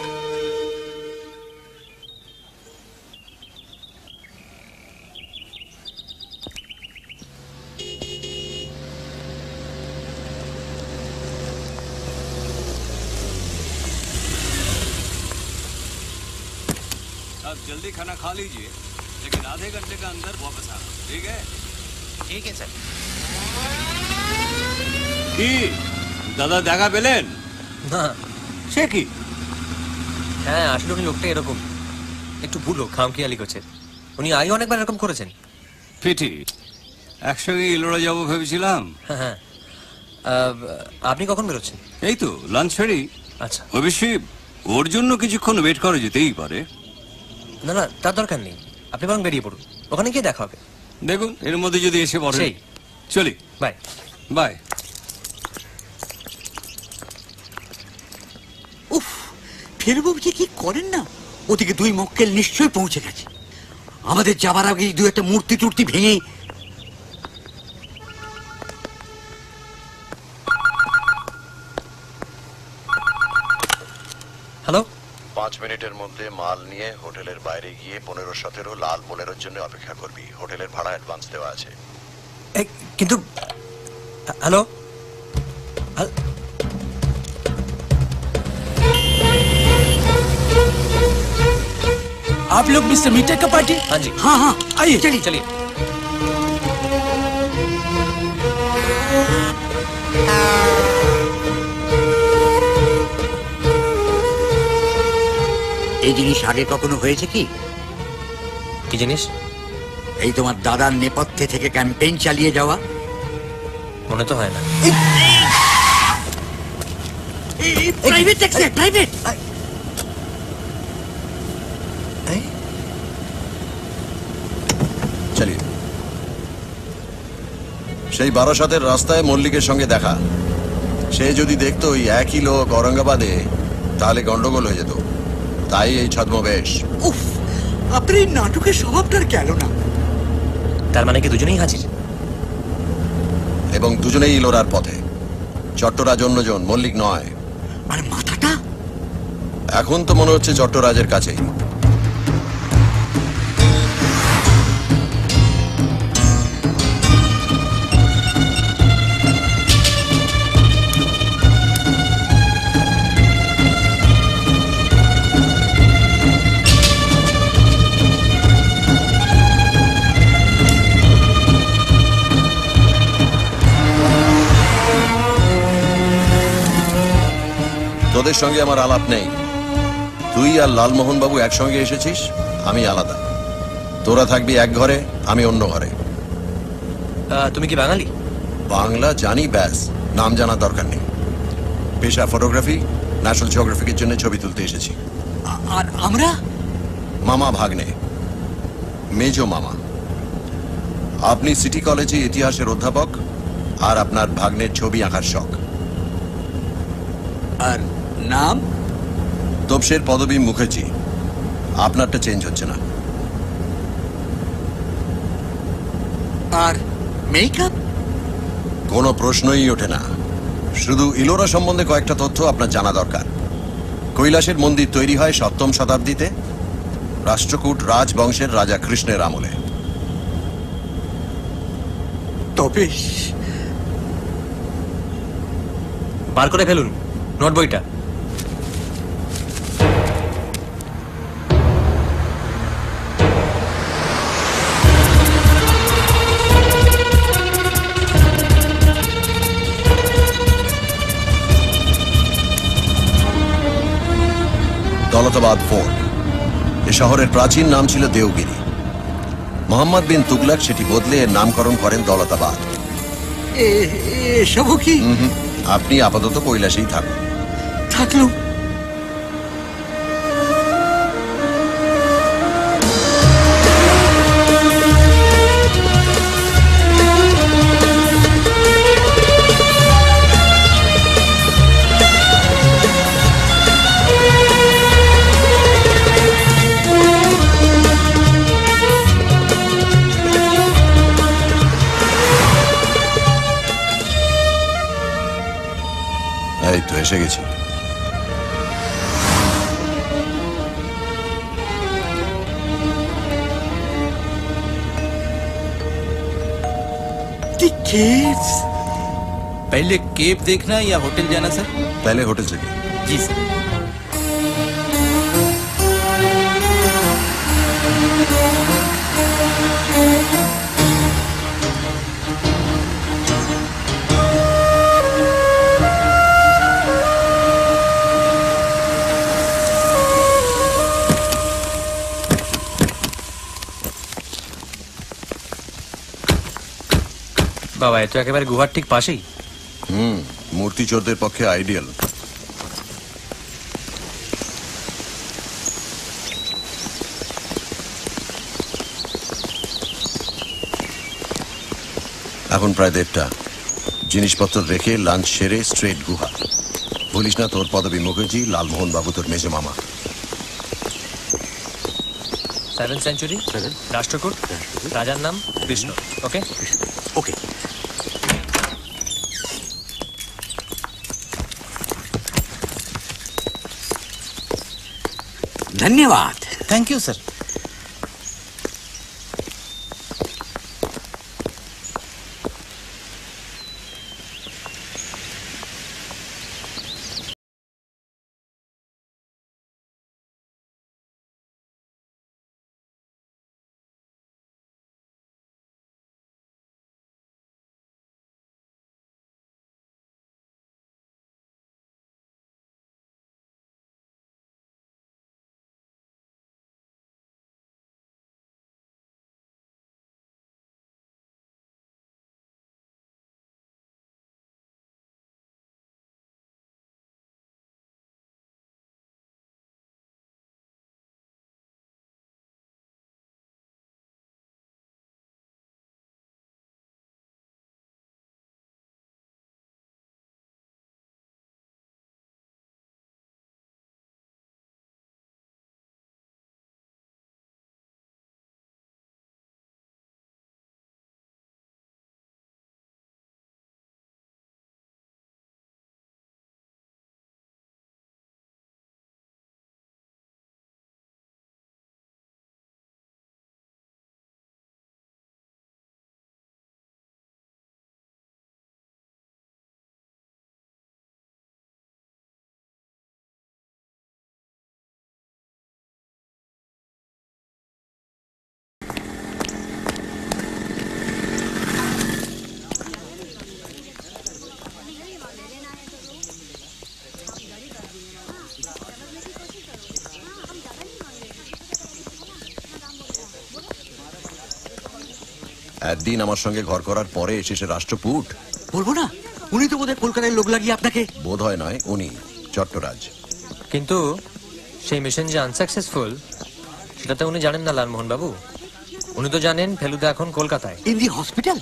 अब जल्दी खाना खा लीजिए, लेकिन आधे घंटे के अंदर वापस आना, ठीक है? ठीक है सर। কি দাদা দেখা পেলেন? না। সে কি? হ্যাঁ, আসলে উনি লোকটা এরকম একটু বুলো, খামখেয়ালি করছে। উনি আগে অনেকবার এরকম করেছেন। পিটি, একসঙ্গে ইলোরা যাবো ভেবেছিলাম। হ্যাঁ। আপনি কখন বেরোচ্ছেন? এই তো লাঞ্চ ফেরি। আচ্ছা। অবশ্যই ওর জন্য কিছুক্ষণ ওয়েট করা যেতেই পারে। না না, তার দরকার নেই, আপনি বরং বেরিয়ে পড়ুন, ওখানে গিয়ে দেখা হবে। দেখুন এর মধ্যে যদি এসে পড়ে। সেই। চলি। Bye bye. উফ, ফেরবাবু যে কি করেন না, ওদিকে 2 মক্কেল নিশ্চয়ই পৌঁছে গেছে। আমাদের যাবার আগে 2-1টা মূর্তি টুর্তি ভেঙে। হ্যালো। 5 মিনিটের মধ্যে মাল নিয়ে হোটেলের বাইরে গিয়ে 15-17 লাল বোলেরোর জন্য অপেক্ষা করবি। হোটেলের ভাড়া অ্যাডভান্স দেওয়া আছে। কিন্তু হ্যালো, आप लोग मिस्टर मीटर का पार्टी? हाँ जी। हाँ हाँ आइए चलिए चलिए। এই জিনিস আগে কখনো হয়েছে কি? কি জিনিস? এই তোমার দাদার নেপথ্যে থেকে ক্যাম্পেইন চালিয়ে যাওয়া? মনে তো হয় না। Private taxi, private. চলিয়ে সেই বারাসাতের রাস্তায় মল্লিকের সঙ্গে দেখা। সে যদি দেখতো ওই একই লোক ঔরঙ্গাবাদে, তাহলে গন্ডগোল হয়ে যেত। তাই এই ছদ্মবেশ। উফ, আপনার এই নাটকের স্বভাবটার গেল না। তার মানে কি দুজনেই হাজির? এবং দুজনেই ইলোরার পথে। চট্টরাজ অন্যজন, মল্লিক নয়। আর মাথাটা? এখন তো মনে হচ্ছে চট্টরাজের কাছেই। তোদের সঙ্গে আমার আলাপ নেই। তুই আর লালমোহন বাবু একসঙ্গে এসেছিস, আমি আলাদা। তোরা থাকবি এক ঘরে, আমি অন্য ঘরে। তুমি কি বাঙালি? বাংলা জানি, ব্যাস, নাম জানার দরকার নেই। পেশা ফটোগ্রাফি, ন্যাশনাল জিওগ্রাফিকের জন্য ছবি তুলতে এসেছি। আর আমরা? মামা ভাগ্নে, মেজো মামা। আপনি সিটি কলেজে ইতিহাসের অধ্যাপক, আর আপনার ভাগ্নের ছবি আঁকার শখ। আর নাম? তপসের পদবী মুখার্জি। আপনারটা চেঞ্জ হচ্ছে না। আর মেকআপ? কোনো প্রশ্নই ওঠে না। শুধু ইলোরা সম্বন্ধে কয়েকটা তথ্য আপনার জানা দরকার। কৈলাসের মন্দির তৈরি হয় 7ম শতাব্দীতে, রাষ্ট্রকূট রাজবংশের রাজা কৃষ্ণের আমলে। তবে বার করে ফেলুন নোট বইটা। দৌলতাবাদ ফোর্ট। এ শহরের প্রাচীন নাম ছিল দেওগিরি। মোহাম্মদ বিন তুগলক সেটি বদলে এর নামকরণ করেন দৌলতাবাদ। এসবও কি? আপনি আপাতত কৈলাসেই থাকুন। থাকলো। এই তো এসে গেছি। पहले केव देखना या होटल जाना सर? पहले होटल चलिए। जी सर। বাবা, এ তো একেবারে গুহার ঠিক পাশেই। মূর্তি চোরদের পক্ষে আইডিয়াল। এখন প্রায় 1:30। জিনিসপত্র রেখে লাঞ্চ সেরে স্ট্রেট গুহা। বলিস না তোর পদবী মুখার্জি, লালমোহন বাবু তোর মেজো মামা। 7th সেঞ্চুরি, রাষ্ট্রকূট, রাজার নাম কৃষ্ণ। ওকে ওকে। धन्यवाद। Thank you sir. একদিন আমার সঙ্গে ঘর করার পরে শেষে রাষ্ট্রপুট বলবো না, উনি তো বোধহয় কলকাতায় লোক লাগিয়ে আপনাকে। বোধ হয় নয়, উনি চট্টরাজ। কিন্তু সেই মিশন যে আনসাকসেসফুল সেটা তো উনি জানেন না লালমোহন বাবু। উনি তো জানেন ফেলুদা এখন কলকাতায় ইন দি হসপিটাল।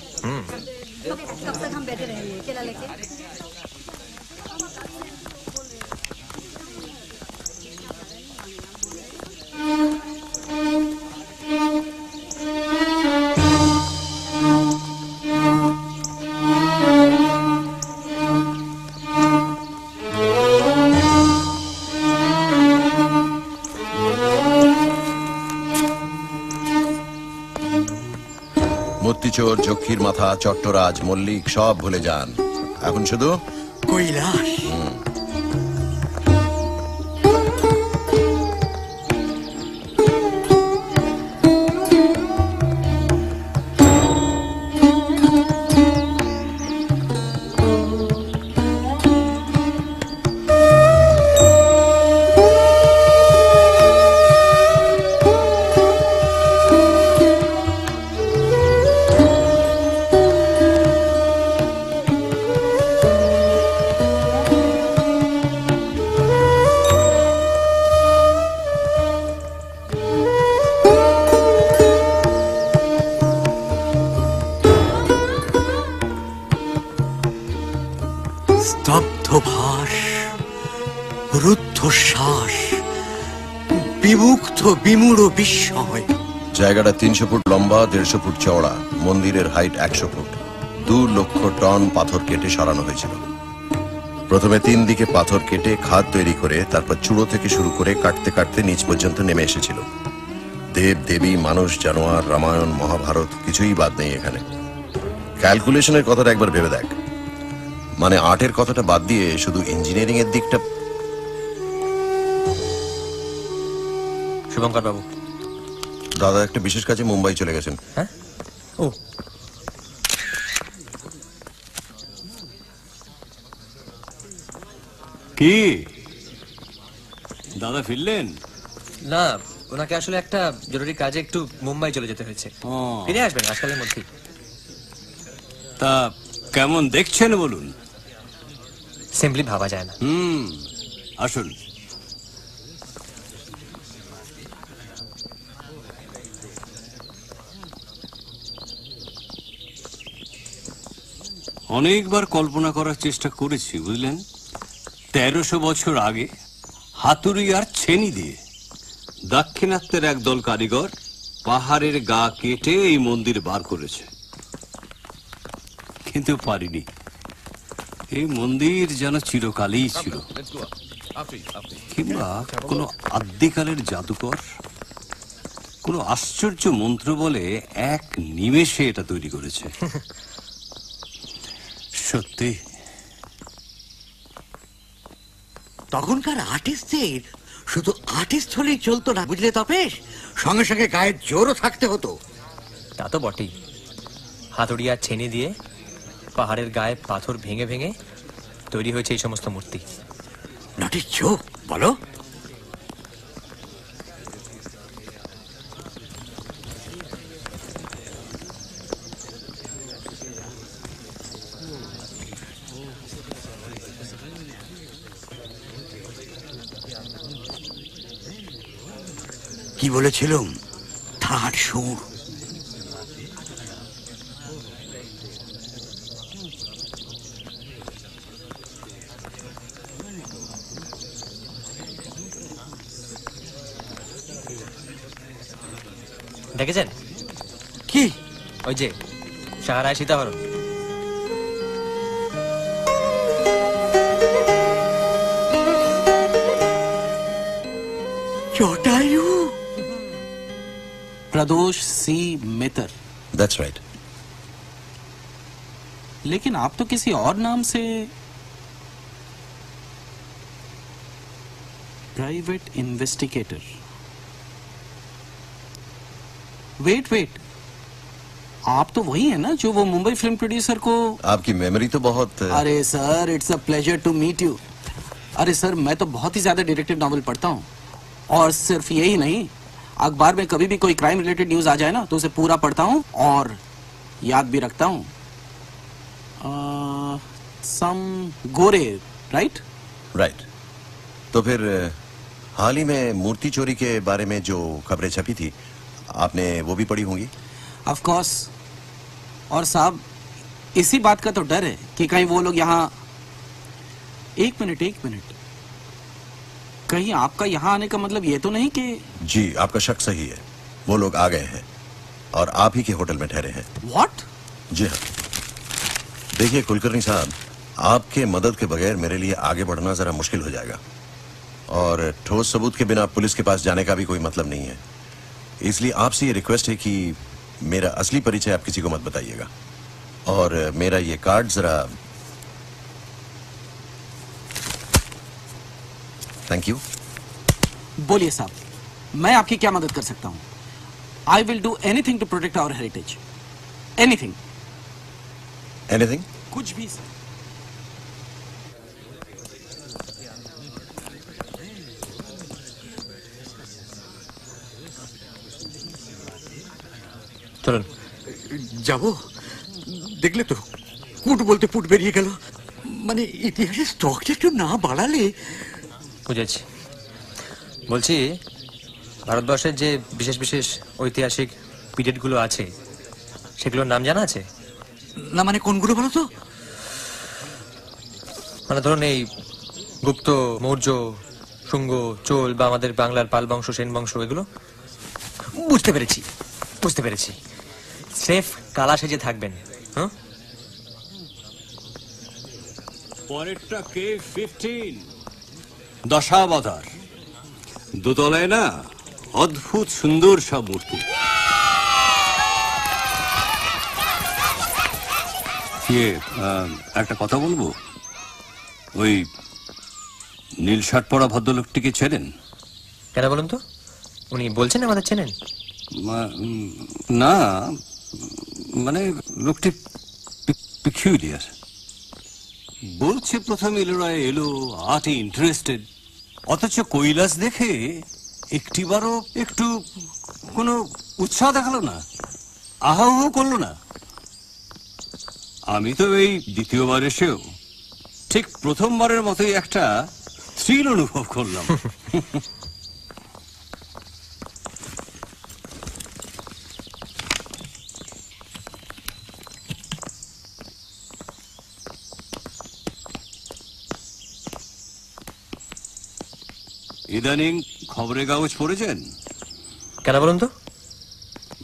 মূর্তিচোর, যক্ষীর মাথা, চট্টরাজ, মল্লিক সব ভুলে যান। এখন শুধু কৈলাস। স্তব্ধভাস, রুদ্ধশ্বাস, বিমুগ্ধ বিমূঢ় বিস্ময়। জায়গাটা 300 ফুট লম্বা, 150 ফুট চওড়া। মন্দিরের হাইট 100 ফুট। 2 লক্ষ টন পাথর কেটে সরানো হয়েছিল। প্রথমে 3 দিকে পাথর কেটে খাদ তৈরি করে তারপর চূড়ো থেকে শুরু করে কাটতে কাটতে নিচ পর্যন্ত নেমে এসেছিল। দেব দেবী, মানুষ, জানোয়ার, রামায়ণ, মহাভারত কিছুই বাদ নেই এখানে। ক্যালকুলেশনের কথাটা একবার ভেবে দেখ। মানে আর্টের কথাটা বাদ দিয়ে শুধু ইঞ্জিনিয়ারিং এর দিকটা। শুভঙ্কর বাবু, দাদা একটা বিশেষ কাজে মুম্বাই চলে গেছেন। হ্যাঁ? ও কি দাদা ফিরলেন? না, ওনাকে আসলে একটা জরুরি কাজে একটু মুম্বাই চলে যেতে হয়েছে। ফিরে আসবেন আজকালের মধ্যেই। তা কেমন দেখছেন বলুন? সিম্পলি ভাবা যায় না। আসুন। অনেকবার কল্পনা করার চেষ্টা করেছি, বুঝলেন। 1300 বছর আগে হাতুড়ি আর ছেনি দিয়ে দাক্ষিণাত্যের একদল কারিগর পাহাড়ের গা কেটে এই মন্দির বার করেছে, কিন্তু পারিনি। এই মন্দির যেন চিরকালই ছিল, কিংবা কোনো আদ্যিকালের জাদুকর কোনো আশ্চর্য মন্ত্র বলে এক নিমেষে এটা তৈরি করেছে। সত্যি তখনকার আর্টিস্টদের শুধু আর্টিস্ট হলেই চলতো না, বুঝলে তপেশ, সঙ্গে সঙ্গে গায়ের জোরও থাকতে হতো। তা তো বটেই। হাতুড়ি আর ছেনি দিয়ে পাহাড়ের গায়ে পাথর ভেঙে ভেঙে তৈরি হয়েছে এই সমস্ত মূর্তি। নটি চোখ বলো। কি বলেছিলাম? থার্ড সুর। দেখেছেন কি? ওই যে সাহারায় সীতাহরণ। জটায়ু। प्रदोष सी मित्र। That's right. लेकिन आप तो किसी और नाम से प्राइवेट इन्वेस्टिगेटर। वेट आप तो वही है ना जो वो मुंबई फिल्म प्रोड्यूसर को। आपकी मेमोरी तो बहुत। अरे sir, it's a pleasure to meet you. अरे सर, मैं तो बहुत ही ज्यादा डिटेक्टिव नॉवल पढ़ता हूँ, और सिर्फ यही नहीं, अखबार में कभी भी कोई क्राइम रिलेटेड न्यूज आ जाए ना तो उसे पूरा पढ़ता हूँ और याद भी रखता हूँ। सम गोरे, राइट? राइट। तो फिर हाल ही में मूर्ति चोरी के बारे में जो खबरें छपी थी, आपने वो भी पढ़ी होंगी? Of course. और साहब, इसी बात का तो डर है कि कहीं वो लोग यहाँ। एक मिनट, कहीं आपका यहाँ आने का मतलब ये तो नहीं कि? जी, आपका शक सही है। वो लोग आ गए हैं और आप ही के होटल में ठहरे हैं। व्हाट? जी हाँ। देखिए कुलकर्णी साहब, आपके मदद के बगैर मेरे लिए आगे बढ़ना जरा मुश्किल हो जाएगा, और ठोस सबूत के बिना पुलिस के पास जाने का भी कोई मतलब नहीं है। इसलिए आपसे ये रिक्वेस्ट है कि मेरा असली परिचय आप किसी को मत बताइएगा, और मेरा ये कार्ड जरा। Thank you. बोलिए साहब, मैं आपकी क्या मदद कर सकता हूँ? I will do anything to protect our heritage. Anything. Anything? कुछ भी सर। চলুন যাবো। দেখলে তো, কুট বলতে পুট বেরিয়ে গেল। মানে ইতিহাসের স্টকটা একটু না বাড়ালে। বুঝেছি। বলছি, ভারতবর্ষের যে বিশেষ বিশেষ ঐতিহাসিক পিরিয়ডগুলো আছে, সেগুলোর নাম জানা আছে? না মানে কোনগুলো বলো তো? মানে ধরুন এই গুপ্ত, মৌর্য, শুঙ্গ, চোল বা আমাদের বাংলার পাল বংশ, সেন বংশ, এগুলো। বুঝতে পেরেছি। সেফ কালা সেজে থাকবেন। হ্যাঁ, পরেরটা K15 দশাবতার। দোতলায় না, অদ্ভুত সুন্দর সব মূর্তি। একটা কথা বলবো, ওই নীল শার্ট পরা ভদ্রলোকটিকে চেনেন? কেন বলুন তো? উনি বলছেন আমাদের চেনেন? না, মানে লোকটি পিকুলিয়ার। বলছে প্রথম ইলোরায় এলো, আর্টে ইন্টারেস্টেড, অথচ কৈলাস দেখে একটিবারও একটু কোনো উৎসাহ দেখালো না, আহাহ করলো না। আমি তো এই দ্বিতীয়বার এসেও ঠিক প্রথমবারের মতোই একটা থ্রিল অনুভব করলাম। ইদানিং খবরের কাগজ পড়েছেন? কেন বলুন তো?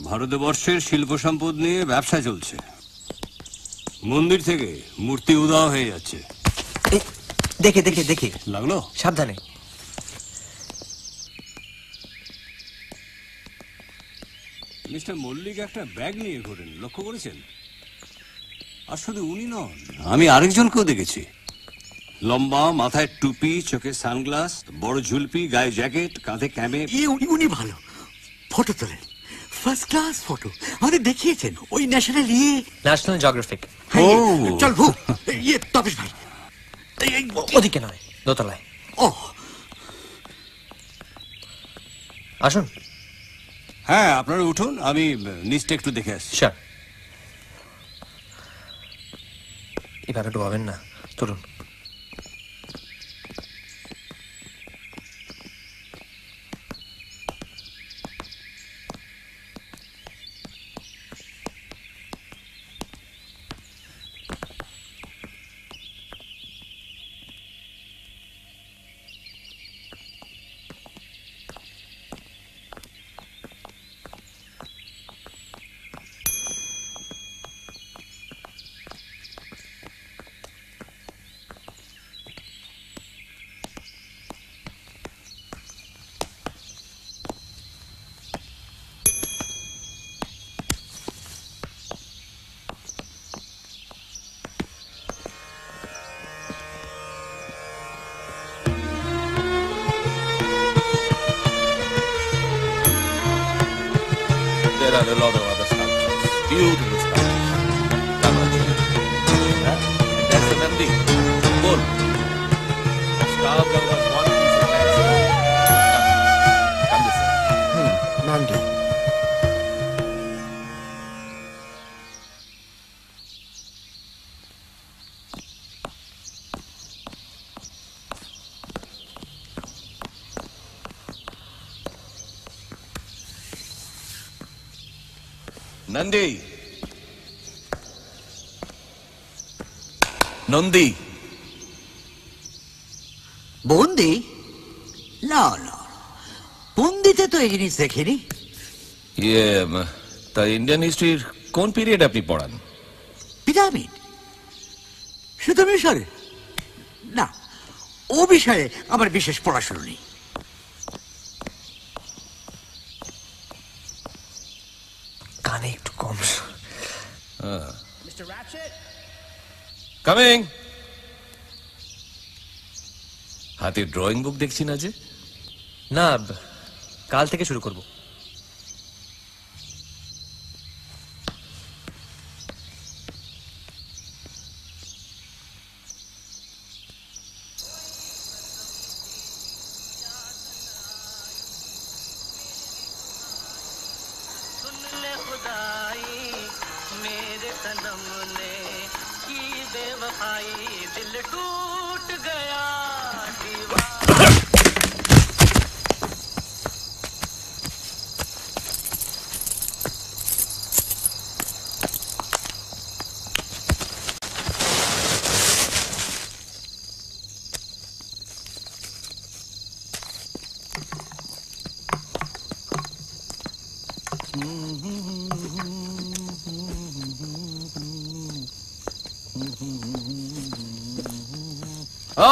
ভারতবর্ষের শিল্প সম্পদ নিয়ে ব্যবসা চলছে। মন্দির থেকে মূর্তি উধাও হয়ে যাচ্ছে। দেখে লাগলো? সাবধানে। মিস্টার মল্লিক একটা ব্যাগ নিয়ে ঘোরেন, লক্ষ্য করেছেন? আর শুধু উনি নন, আমি আরেকজনকেও দেখেছি। লম্বা, মাথায় টুপি, চোখে সানগ্লাস, বড় ঝুলপি, গায়ে জ্যাকেট, কাঁধে ক্যামে। উনি ভালো ফটো তোলেন, ফার্স্ট ক্লাস ফটো। আমাদের দেখিয়েছেন ওই ন্যাশনাল জিওগ্রাফিক। চল ভু, ইয়ে তপেশ ভাই, ওদিকে নয়, দোতলায়। ও আসুন। হ্যাঁ, আপনারা উঠুন, আমি নিচটা একটু দেখে আসছি। স্যার, এভাবে ডোবাবেন না, চলুন। There are a lot of other sculptures, beautiful sculptures. Tamaji. That's the Nandi. Bull. Carved out of one piece of limestone. Come this way. Nandi. Nandi Nandi বন্দি? না না, বন্দিতে তো এই জিনিস দেখিনি। তা ইন্ডিয়ান হিস্ট্রির কোন পিরিয়ড আপনি পড়ান? পিরামিড? শুধু মিশরে? না, ও বিষয়ে আমার বিশেষ পড়াশোনা নেই। কানে একটু কম। কামিং। হাতে ড্রয়িং বুক দেখছি না যে? না, কাল থেকে শুরু করব।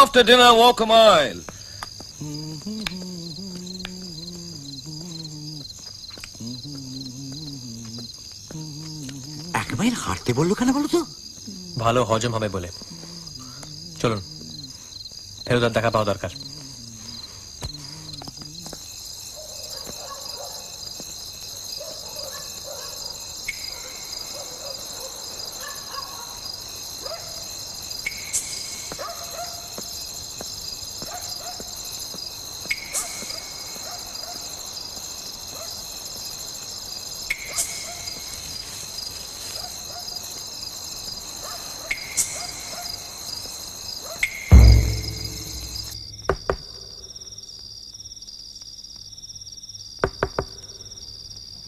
After dinner, walk a mile. এক মাইল হাঁটতে বললো কেন বলো তো? ভালো হজম হবে বলে। চলুন, ফেরুদার দেখা পাওয়া দরকার।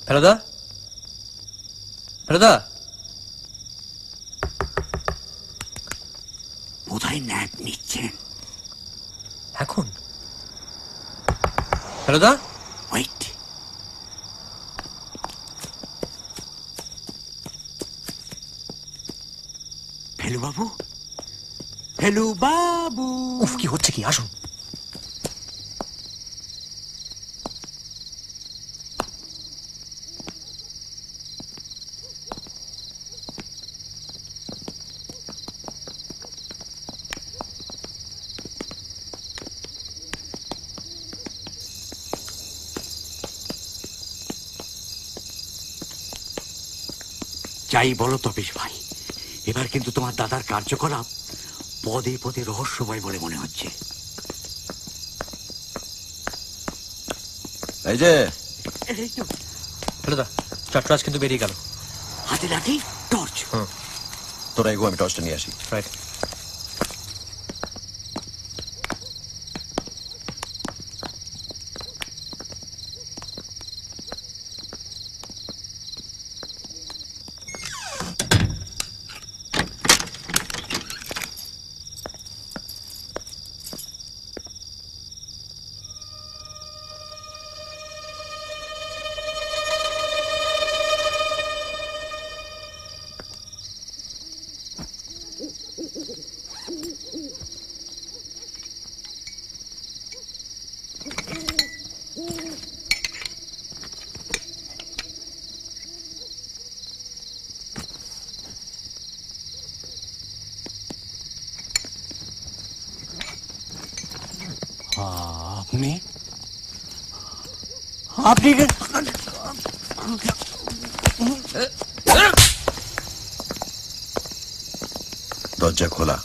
ফেরুদা, ফেরুদা, বোধহয় ন্যাপ নিচ্ছেন এখন। ফেরুদা, ওয়েট। ফেলু বাবু, ফেলু বাবু। উফ, কি হচ্ছে কি? আসুন। যাই বলো তপেশ ভাই, এবার কিন্তু তোমার দাদার কার্যকলাপ পদে পদে রহস্যময় বলে মনে হচ্ছে। এই যে ফেরুদা, চট্টরাজ কিন্তু বেরিয়ে গেল। হাতে লাঠি, টর্চ। তোরা এগো, আমি টর্চটা নিয়ে আসি। রাইট। আপনি আপনি দরজা খোলা।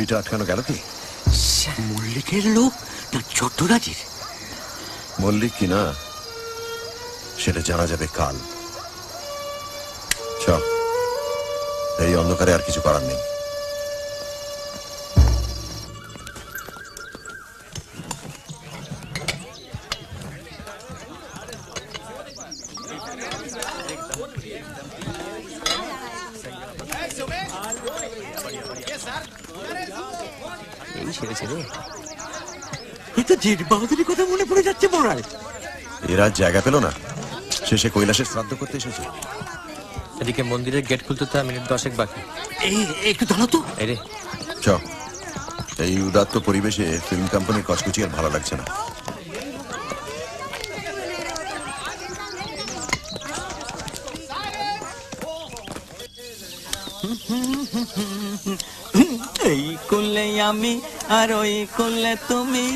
গুলিটা আটকানো গেল কি? মল্লিকের লোক না ছোট্টরাজির? মল্লিক কিনা সেটা জানা যাবে কাল। চল, এই অন্ধকারে আর কিছু করার নেই। এই ছেড়েছে রে। এটা জেঠ বাহাদুরের কথা মনে পড়ে যাচ্ছে মরায়। এরা জায়গা পেল না, শেষে কৈলাসের শ্রাদ্ধ করতে এসেছে। এদিকে মন্দিরের গেট খুলতে তো 10 মিনিট বাকি। একটু দাঁড়াও তো। এই রে চ, এই উদাত্ত পরিবেশে ফিল্ম কোম্পানির কচকচি আর ভালো লাগছে না। এই কোলে আমি আর ওই কোলে তুমি,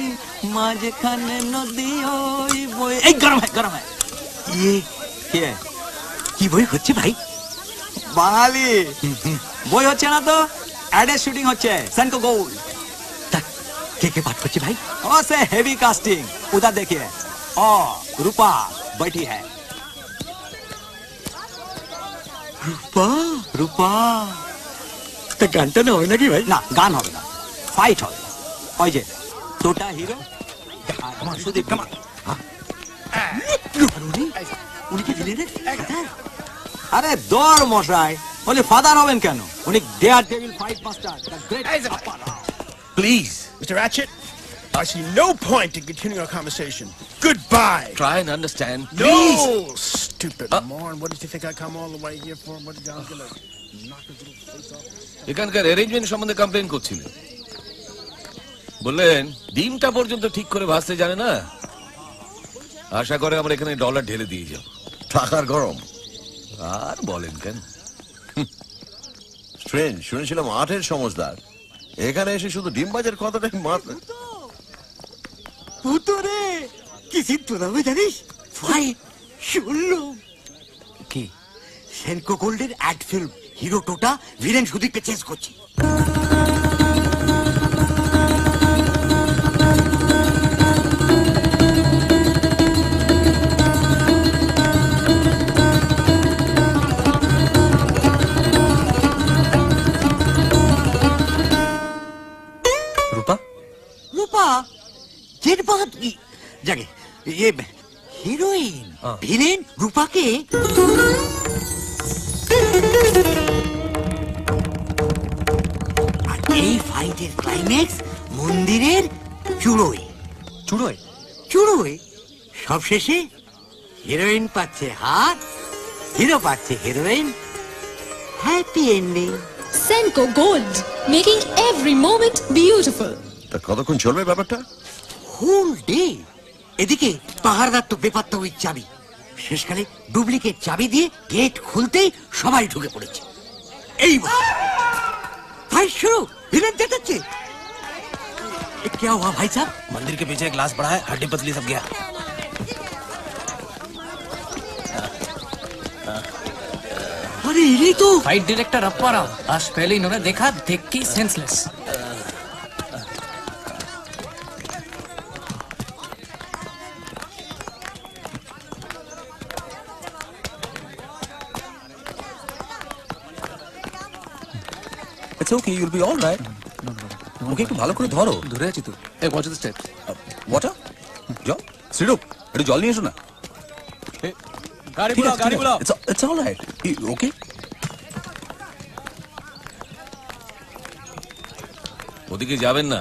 মাঝখানে নদী ওই বই। এই গরম হয় গরম হয়। কি বই হচ্ছে ভাই? বাঙালি বই হচ্ছে না তো, অ্যাডের শুটিং হচ্ছে সেনকো গোল্ড। কে কে পাঠ করছে ভাই? ও সে হেভি কাস্টিং, उधर देखिए। ओ रूपा बैठी है। রূপা रूपा তা গানটা না হয় নাকি ভাই? না, গান হবে না, ফাইট হবে। ওই যে টোটা হিরো সুদীপ কামা। উনি কি দিলেন? আরে দর মশাই, বলে ফাদার হবেন কেন? উনি daredevil fight master. Please, Mr. Ratchet, I see no point in continuing our conversation. Goodbye. Try and understand, No, please. stupid moron. What did you think I come all the way here for? What did y'all gonna knock his little face off? এখানকার arrangement সম্বন্ধে complain করছিলেন, বললেন ডিমটা পর্যন্ত ঠিক করে ভাজতে জানে না। আশা করে আমরা এখানে ডলার ঢেলে দিয়ে যাব। টাকার গরম আর বলেন কেন? স্ট্রেঞ্জ, শুনেছিলাম 8-এর সমজদার, এখানে এসে শুধু ডিম বাজার কথাটাই মাত্র। ভূতরে কি সিদ্ধ নামে জানিস? ভাই শুনলো কি? সেনকো গোল্ডের অ্যাড ফিল্ম, হিরো টোটা ভিলেন সুদীপকে চেস করছে। রূপা? রূপা জেঠ বাহাদুর জাগে হিরোইন, ভিলেন রূপাকে আর এই ফাইটের ক্লাইম্যাক্স মন্দিরের চূড়োয়। চূড়োয়? চূড়োয় সবশেষে হিরোইন পাচ্ছে হাত, হিরো পাচ্ছে heroine. Happy ending. Senko Gold, making every moment beautiful. তা কতক্ষণ চলবে ব্যাপারটা? Whole day. এদিকে পাহাড়দার তো বেপাত্তা ওই চাবি, শেষকালে ডুপ্লিকেট চাবি দিয়ে গেট খুলতেই সবাই ঢুকে পড়েছে। এই ভাই শুরু, ভিলেন চেঁচাচ্ছে। क्या हुआ भाई साहब? मंदिर के पीछे एक ग्लास पड़ा है, हड्डी पतली सब गया। अरे यही तो फाइट डायरेक्टर अप्पाराव, आज पहले इन्होंने देखा, देख के senseless. It's okay, you'll be all right. ওকে একটু ভালো করে ধরো। ধরে আছি তো। এই ওয়াচ দ্য স্টেপ। ওয়াটার? যাও, সিরুপ, একটু জল নিয়ে এসো না। गाड़ी बुलाओ, गाड़ी बुलाओ। It's all right. ওকে? ওদিকে যাবেন না,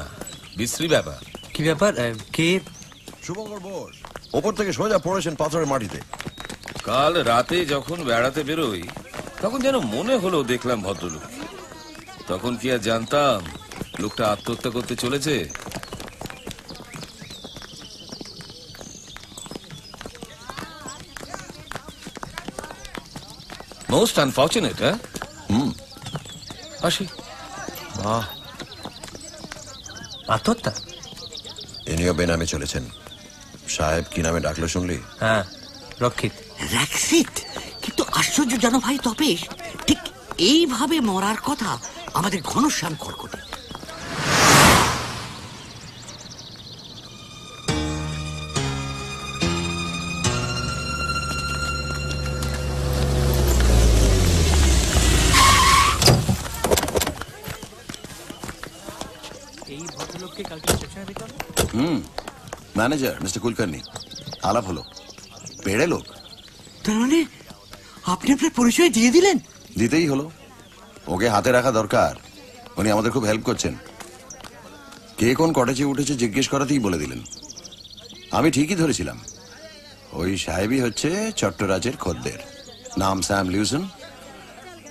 বিশ্রী ব্যাপার। কি ব্যাপার? কে? শুভঙ্কর বোস ওপর থেকে সোজা পড়েছেন পাথরের মাটিতে। কাল রাতে যখন বেড়াতে বেরোই, তখন যেন মনে হলো দেখলাম ভদ্রলোক। তখন কি আর জানতাম লোকটা আত্মহত্যা করতে চলেছে। Most unfortunate. হ্যাঁ, আসি। বাহ, আত্মহত্যা? ইনিও বেনামে চলেছেন। সাহেব কি নামে ডাকলো শুনলি? হ্যাঁ, রক্ষিত। রক্ষিত? কিন্তু আশ্চর্য জানো ভাই তপেশ, ঠিক এইভাবে মরার কথা আমাদের ঘনশ্যাম কর্কটে। ম্যানেজার মিস্টার কুলকার্নি আলাপ হলো, পেড়ে লোক। তার মানে আপনি আপনার পরিচয় দিয়ে দিলেন? দিতেই হলো, ওকে হাতে রাখা দরকার। উনি আমাদের খুব হেল্প করছেন। কে কোন কটেজে উঠেছে জিজ্ঞেস করাতেই বলে দিলেন। আমি ঠিকই ধরেছিলাম, ওই সাহেবই হচ্ছে চট্টরাজের খদ্দের। নাম স্যাম লিউসন,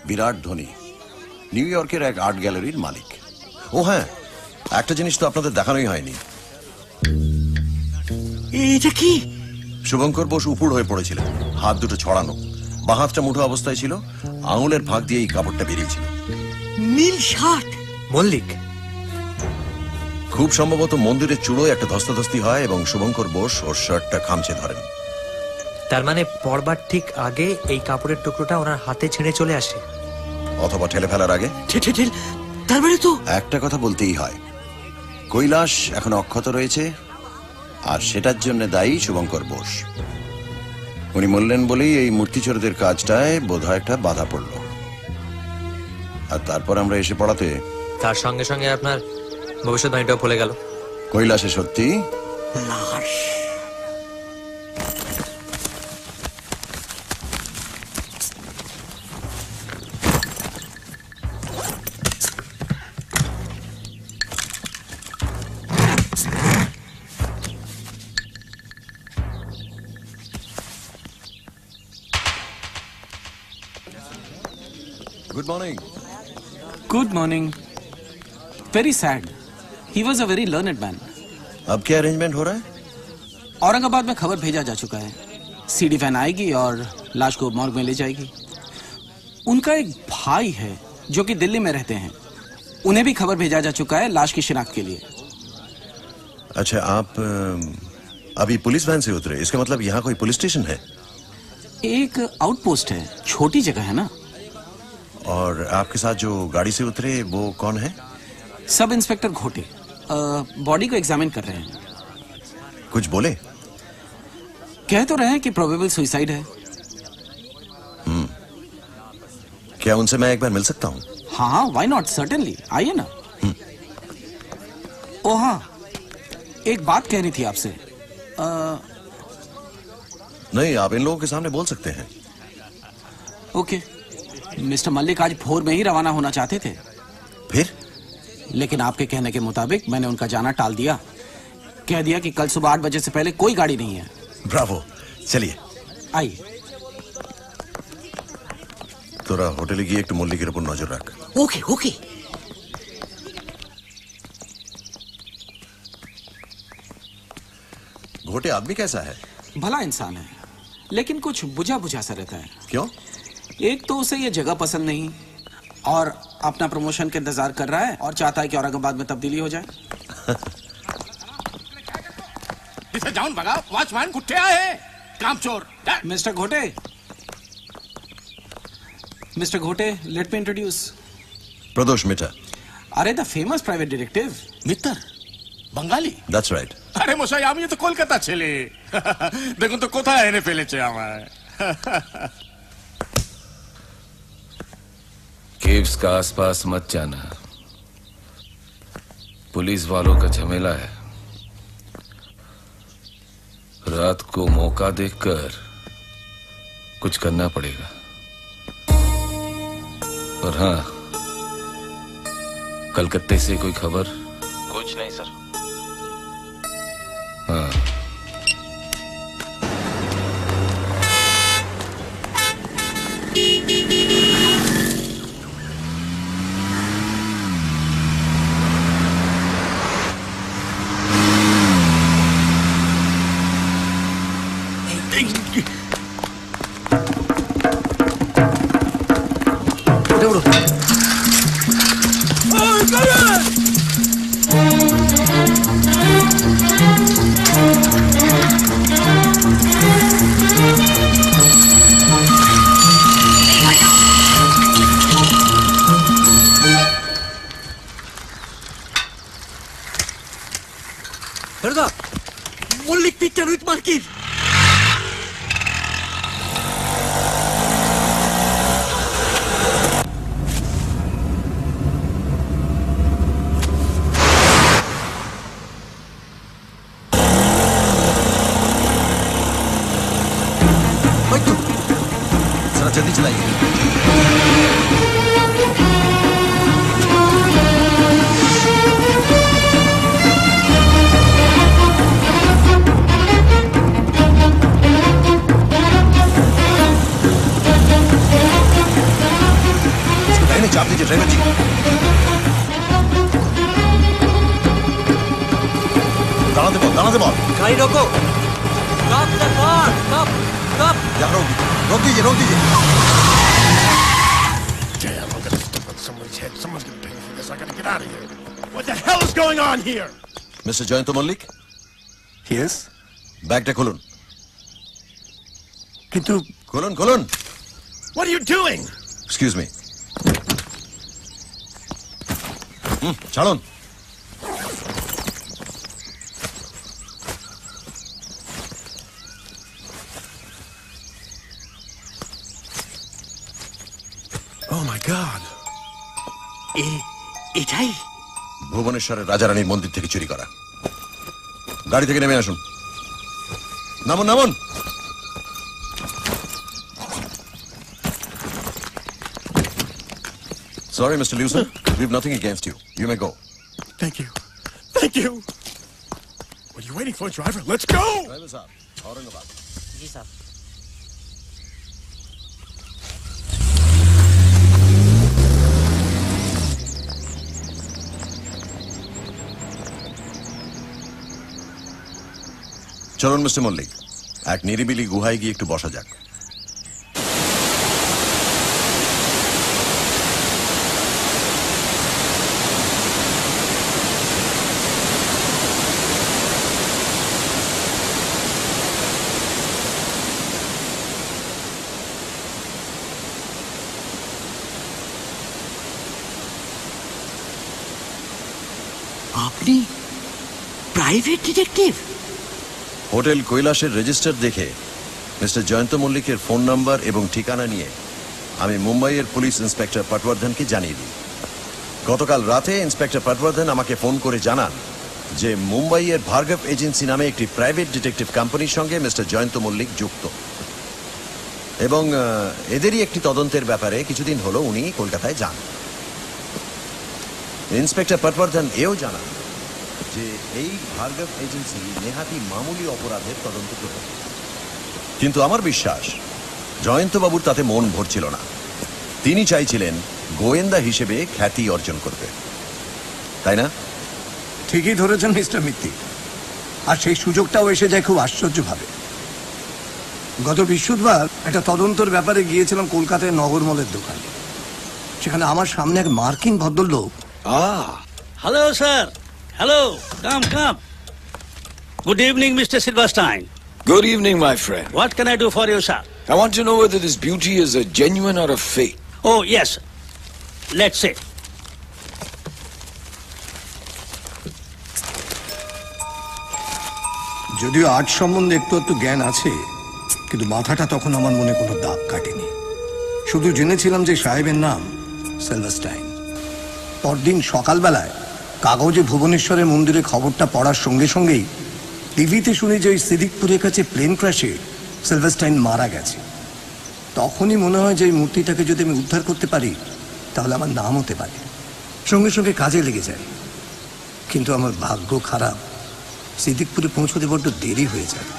বিরাট ধনী, নিউ ইয়র্কের এক আর্ট গ্যালারির মালিক। ও হ্যাঁ, একটা জিনিস তো আপনাদের দেখানোই হয়নি। এটা কি? শুভঙ্কর বোস উপুড় হয়ে পড়েছিলেন, হাত দুটো ছড়ানো, বাঁ হাতটা মুঠো অবস্থায় ছিল, আঙুলের ফাঁক দিয়ে এই কাপড়টা বেরিয়েছিল। নীল শার্ট। মল্লিক খুব সম্ভবত মন্দিরের চূড়োয় একটা ধস্তাধস্তি হয় এবং শুভঙ্কর বোস ওর শার্টটা খামচে ধরেন। তার মানে পড়বার ঠিক আগে এই কাপড়ের টুকরোটা ওনার হাতে ছিঁড়ে চলে আসে, অথবা ঠেলে ফেলার আগে। তার মানে তো একটা কথা বলতেই হয়, কৈলাস এখন অক্ষত রয়েছে, আর সেটার জন্য দায়ী শুভঙ্কর বোস। উনি বললেন বলেই এই মূর্তিচোরদের কাজটায় বোধহয় একটা বাধা পড়ল, আর তারপর আমরা এসে পড়াতে তার সঙ্গে সঙ্গে আপনার ভবিষ্যৎবাণীটাও ভুলে গেল। কৈলাসে সত্যি লাশ। Good morning. Good morning. Very sad, he was a very learned man. अब क्या अरेंजमेंट हो रहा है? औरंगाबाद में खबर भेजा जा चुका है, सीडी वैन आएगी और लाश को मॉर्ग में ले जाएगी। उनका एक भाई है जो कि दिल्ली में रहते हैं, उन्हें भी खबर भेजा जा चुका है लाश की शिनाख्त के लिए। अच्छा, आप अभी पुलिस वैन से उतरे, इसका मतलब यहाँ कोई पुलिस स्टेशन है? एक आउटपोस्ट है, छोटी जगह है ना। और आपके साथ जो गाड़ी से उतरे वो कौन है? सब इंस्पेक्टर घोटे बॉडी को एग्जामिन कर रहे हैं। कुछ बोले? कह तो रहे हैं कि प्रोबेबल सुसाइड है। क्या उनसे मैं एक बार मिल सकता हूँ? हाँ, व्हाई नॉट, सर्टेनली, आइए ना। ओ हाँ, एक बात कहनी थी आपसे। नहीं, आप इन लोगों के सामने बोल सकते हैं। ओके। मिस्टर मल्लिक आज भोर में ही रवाना होना चाहते थे, फिर? लेकिन आपके कहने के मुताबिक मैंने उनका जाना टाल दिया। कह दिया कि कल सुबह 8 बजे से पहले कोई गाड़ी नहीं है। ब्रावो, चलिए। आइए। তোরা হোটেলে গিয়ে একটু মল্লিকের উপর নজর রাখ। ওকে ওকে। घोटे आदमी कैसा है? भला इंसान है, लेकिन कुछ बुझा बुझा सा रहता है। क्यों? एक तो उसे ये जगह पसंद नहीं, और अपना प्रमोशन का इंतजार कर रहा है और चाहता है कि औरंगाबाद में तब्दीली हो जाए। इसे जाऊन भगा, वॉचमैन कुत्ते आए, कामचोर। मिस्टर घोटे, मिस्टर घोटे, let me introduce. Pradosh Mitter. अरे the famous private detective. Mitter বাঙালি? That's right. আরে মশাই, আমি তো কলকাতা ছেলে। দেখুন তো কোথায় এনে ফেলেছে আমায়। केव्स का आसपास मत जाना, पुलिस वालों का झमेला है। रात को मौका देखकर कुछ करना पड़ेगा। और हाँ, कलकत्ते से कोई खबर? कुछ नहीं सर। हाँ, মল্লিক পিকচার উইথ মার্কিন। जरा जल्दी चलाइए। चाप दीजिए ड्राइवर जी। दाना दे बॉल। गाड़ी रोको। Stop the car. Stop. Stop. यहाँ रोक दीजिए, रोक दीजिए। Damn, I'm gonna step on someone's head. Someone's gonna pay for this. I gotta get out of here. What the hell is going on here? Mr. Jayanta Mallick? Yes? ব্যাগটা খুলুন। কিন্তু খুলুন। What are you doing? Excuse me. ছাড়ুন। Oh my God. এটাই ভুবনেশ্বরের রাজারানীর মন্দির থেকে চুরি করা। গাড়ি থেকে নেমে আসুন। নামুন। Sorry, Mr. Lewson. We've nothing against you. You may go. Thank you. What are you waiting for, driver? Let's go! Driver sahab, Aurangabad. जी साहब। চলুন মিস্টার মল্লিক, এক নিরিবিলি গুহায় গিয়ে একটু বসা যাক। আপনি প্রাইভেট ডিটেকটিভ? হোটেল কৈলাসের রেজিস্টার দেখে মিস্টার জয়ন্ত মল্লিকের ফোন নাম্বার এবং ঠিকানা নিয়ে আমি মুম্বাইয়ের পুলিশ ইন্সপেক্টর পটবর্ধনকে জানিয়ে দিই। গতকাল রাতে ইন্সপেক্টর পটবর্ধন আমাকে ফোন করে জানান যে মুম্বাইয়ের ভার্গব এজেন্সি নামে একটি প্রাইভেট ডিটেকটিভ কোম্পানির সঙ্গে মিস্টার জয়ন্ত মল্লিক যুক্ত এবং এদেরই একটি তদন্তের ব্যাপারে কিছুদিন হলো উনি কলকাতায় যান। ইন্সপেক্টর পটবর্ধন এও জানান যে এই ভার্গব এজেন্সি নেহাতি মামুলি অপরাধের তদন্ত করবে, কিন্তু আমার বিশ্বাস জয়ন্তবাবুর তাতে মন ভরছিল না। তিনি চাইছিলেন গোয়েন্দা হিসেবে খ্যাতি অর্জন করবে, তাই না? ঠিকই ধরেছেন মিস্টার মিত্তি, আর সেই সুযোগটাও এসে যায় খুব আশ্চর্যভাবে। গত বৃহস্পতিবার একটা তদন্তের ব্যাপারে গিয়েছিলাম কলকাতায় নগরমলের দোকানে। সেখানে আমার সামনে এক মার্কিন ভদ্রলোক। Hello, sir. Hello. Come. Good evening, Mr. Silverstein. Good evening, my friend. What can I do for you, sir? I want to know whether this beauty is a genuine or a fake. Oh, yes. Let's see. যদিও art সম্বন্ধে একটু জ্ঞান আছে, কিন্তু মাথাটা তখন আমার মনে কোনো দাগ কাটেনি। শুধু জেনেছিলাম যে সাহেবের নাম সিলভারস্টাইন। পরদিন সকালবেলায় কাগজে ভুবনেশ্বরের মন্দিরে খবরটা পড়ার সঙ্গে সঙ্গেই টিভিতে শুনি যে ওই সিদ্দিকপুরের কাছে প্লেন ক্র্যাশে সিলভারস্টাইন মারা গেছে। তখনই মনে হয় যে এই মূর্তিটাকে যদি আমি উদ্ধার করতে পারি তাহলে আমার নাম হতে পারে। সঙ্গে সঙ্গে কাজে লেগে যায়, কিন্তু আমার ভাগ্য খারাপ, সিদ্দিকপুরে পৌঁছতে বড্ড দেরি হয়ে যায়।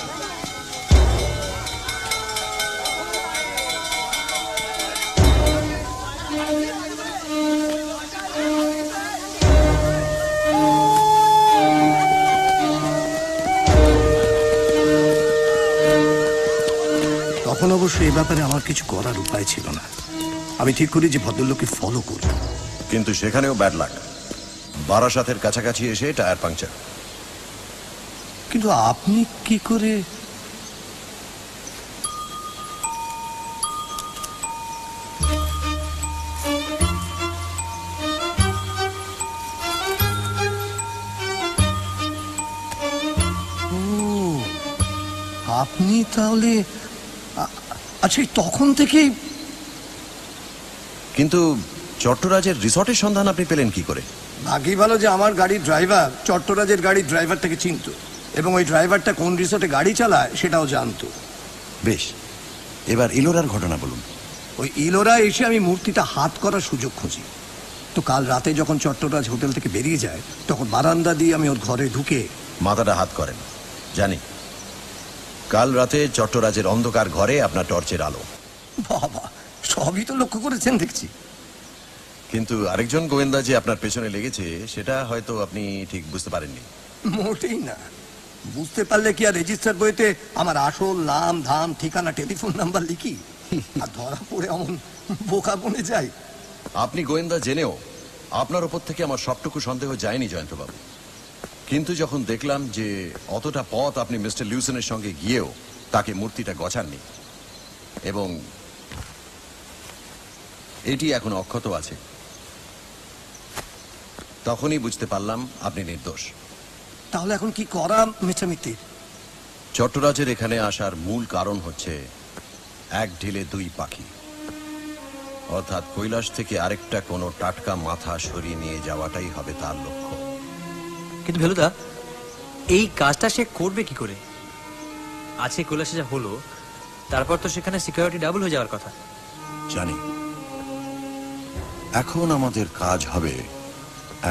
তখন অবশ্য এই ব্যাপারে আমার কিছু করার উপায় ছিল না। আমি ঠিক করি যে ভদ্রলোককে ফলো করব, কিন্তু সেখানেও ব্যাড লাক। বারাসাতের কাছাকাছি এসে টায়ার পাংচার। কিন্তু আপনি কি করে? আপনি তাহলে আচ্ছা তখন থেকেই। কিন্তু চট্টরাজের রিসর্টের সন্ধান আপনি পেলেন কি করে? ভাগ্যই ভালো যে আমার গাড়ির ড্রাইভার চট্টরাজের গাড়ির ড্রাইভারটাকে চিনত, এবং ওই ড্রাইভারটা কোন রিসর্টে গাড়ি চালায় সেটাও জানতো। বেশ, এবার ইলোরার ঘটনা বলুন। ওই ইলোরা এসে আমি মূর্তিটা হাত করার সুযোগ খুঁজি। তো কাল রাতে যখন চট্টরাজ হোটেল থেকে বেরিয়ে যায় তখন বারান্দা দিয়ে আমি ওর ঘরে ঢুকে মাথাটা হাত করেন। জানি কাল রাতে চট্টরাজের অন্ধকার ঘরে আপনার টর্চের আলো। বাবা, সবই তো লক্ষ্য করেছেন দেখছি। কিন্তু আরেকজন গোয়েন্দা যে আপনার পেছনে লেগেছে সেটা হয়তো আপনি ঠিক বুঝতে পারেননি। মোটেই না। বুঝতে পারলে কি আর রেজিস্টার বইতে আমার আসল নাম ধাম ঠিকানা টেলিফোন নাম্বার লিখি আর ধরা পড়ে অমন বোকা বনে যাই? আপনি গোয়েন্দা জেনেও আপনার ওপর থেকে আমার সবটুকু সন্দেহ যায়নি জয়ন্তবাবু। কিন্তু যখন দেখলাম যে অতটা পথ আপনি মিস্টার লিউসনের সঙ্গে গিয়েও তাকে মূর্তিটা গছাননি এবং এটি এখন অক্ষত আছে, তখনই বুঝতে পারলাম আপনি নির্দোষ। তাহলে এখন কি করা মিস্টার মিত্তির? চট্টরাজের এখানে আসার মূল কারণ হচ্ছে এক ঢিলে দুই পাখি, অর্থাৎ কৈলাস থেকে আরেকটা কোনো টাটকা মাথা সরিয়ে নিয়ে যাওয়াটাই হবে তার লক্ষ্য। কিন্তু ভেলুদা, এই কাজটা সে করবে কি করে? আছে কৈলাসে যা হলো, তারপর তো সেখানে সিকিউরিটি ডাবল হয়ে যাওয়ার কথা। জানি। এখন আমাদের কাজ হবে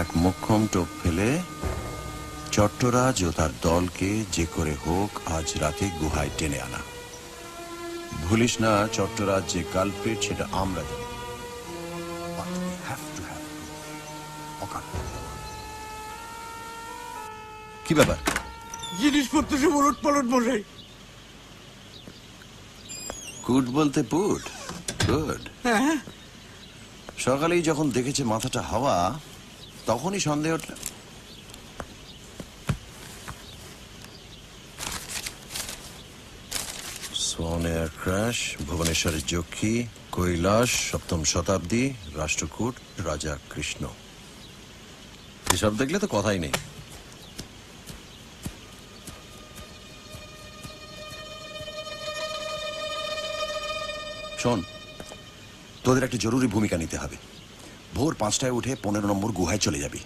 এক মোক্ষম টোপ ফেলে চট্টরাজ ও তার দলকে যে করে হোক আজ রাতে গুহায় টেনে আনা। ভুলিস না, চট্টরাজ যে কালপ্রিট সেটা আমরা জানি। কি ব্যাপার? জিনিসপত্র সব ওলট পালট মশাই। কুট বলতে পুট? গুড। হ্যাঁ, সকালেই যখন দেখেছে মাথাটা হাওয়া তখনই সন্দেহ উঠল। সোয়ান এয়ার ক্র্যাশ, ভুবনেশ্বরের যক্ষী, কৈলাস, 7ম শতাব্দী, রাষ্ট্রকূট, রাজা কৃষ্ণ। এসব দেখলে তো কথাই নেই। শোন, তোদের একটা জরুরি ভূমিকা নিতে হবে। ভোর 5টায় উঠে 15 নম্বর গুহায় চলে যাবি।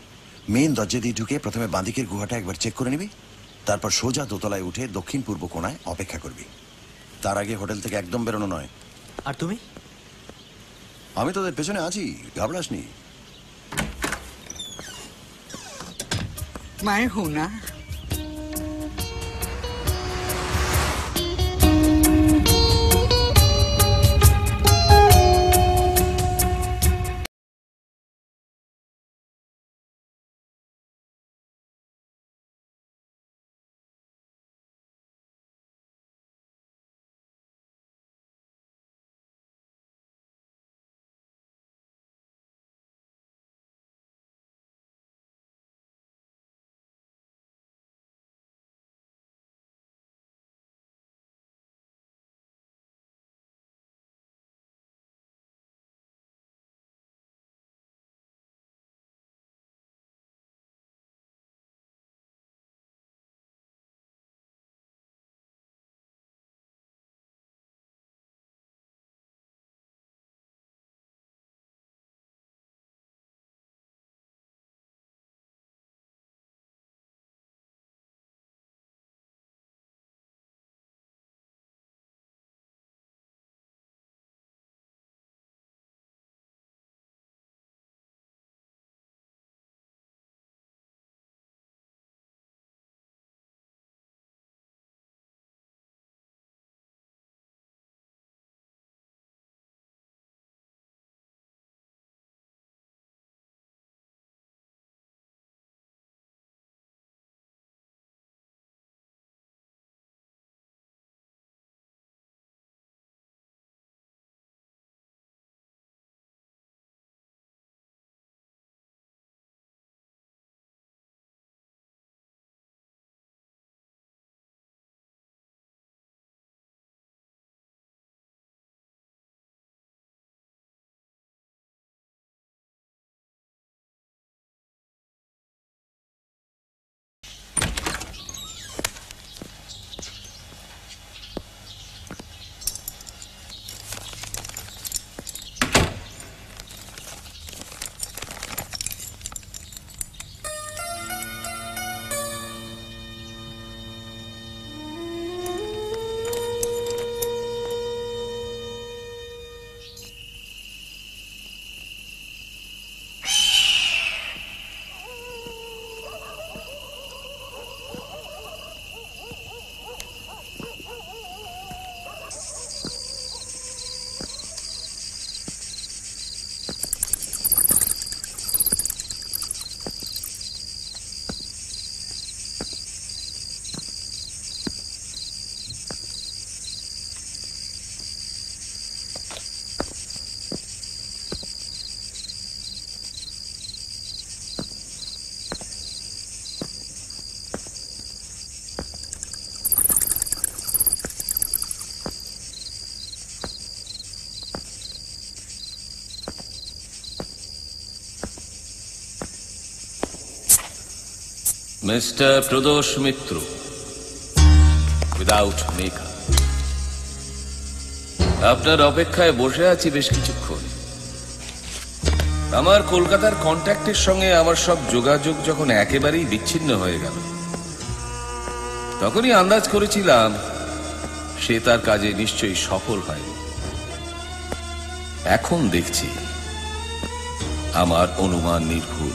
মেন দরজা দিয়ে ঢুকে প্রথমে বাঁদিকের গুহাটা একবার চেক করে নিবি, তারপর সোজা দোতলায় উঠে দক্ষিণ পূর্ব কোণায় অপেক্ষা করবি। তার আগে হোটেল থেকে একদম বেরোনো নয়। আর তুমি? আমি তোদের পেছনে আছি, ঘাবড়াসনি। मैं हूं ना। মিস্টার প্রদোষ মিত্র, উইদাউট মেকআপ। আপনার অপেক্ষায় বসে আছি বেশ কিছুক্ষণ। আমার কলকাতার কন্ট্যাক্টের সঙ্গে আমার সব যোগাযোগ যখন একেবারেই বিচ্ছিন্ন হয়ে গেল, তখনই আন্দাজ করেছিলাম সে তার কাজে নিশ্চয়ই সফল হয়নি। এখন দেখছি আমার অনুমান নির্ভুল।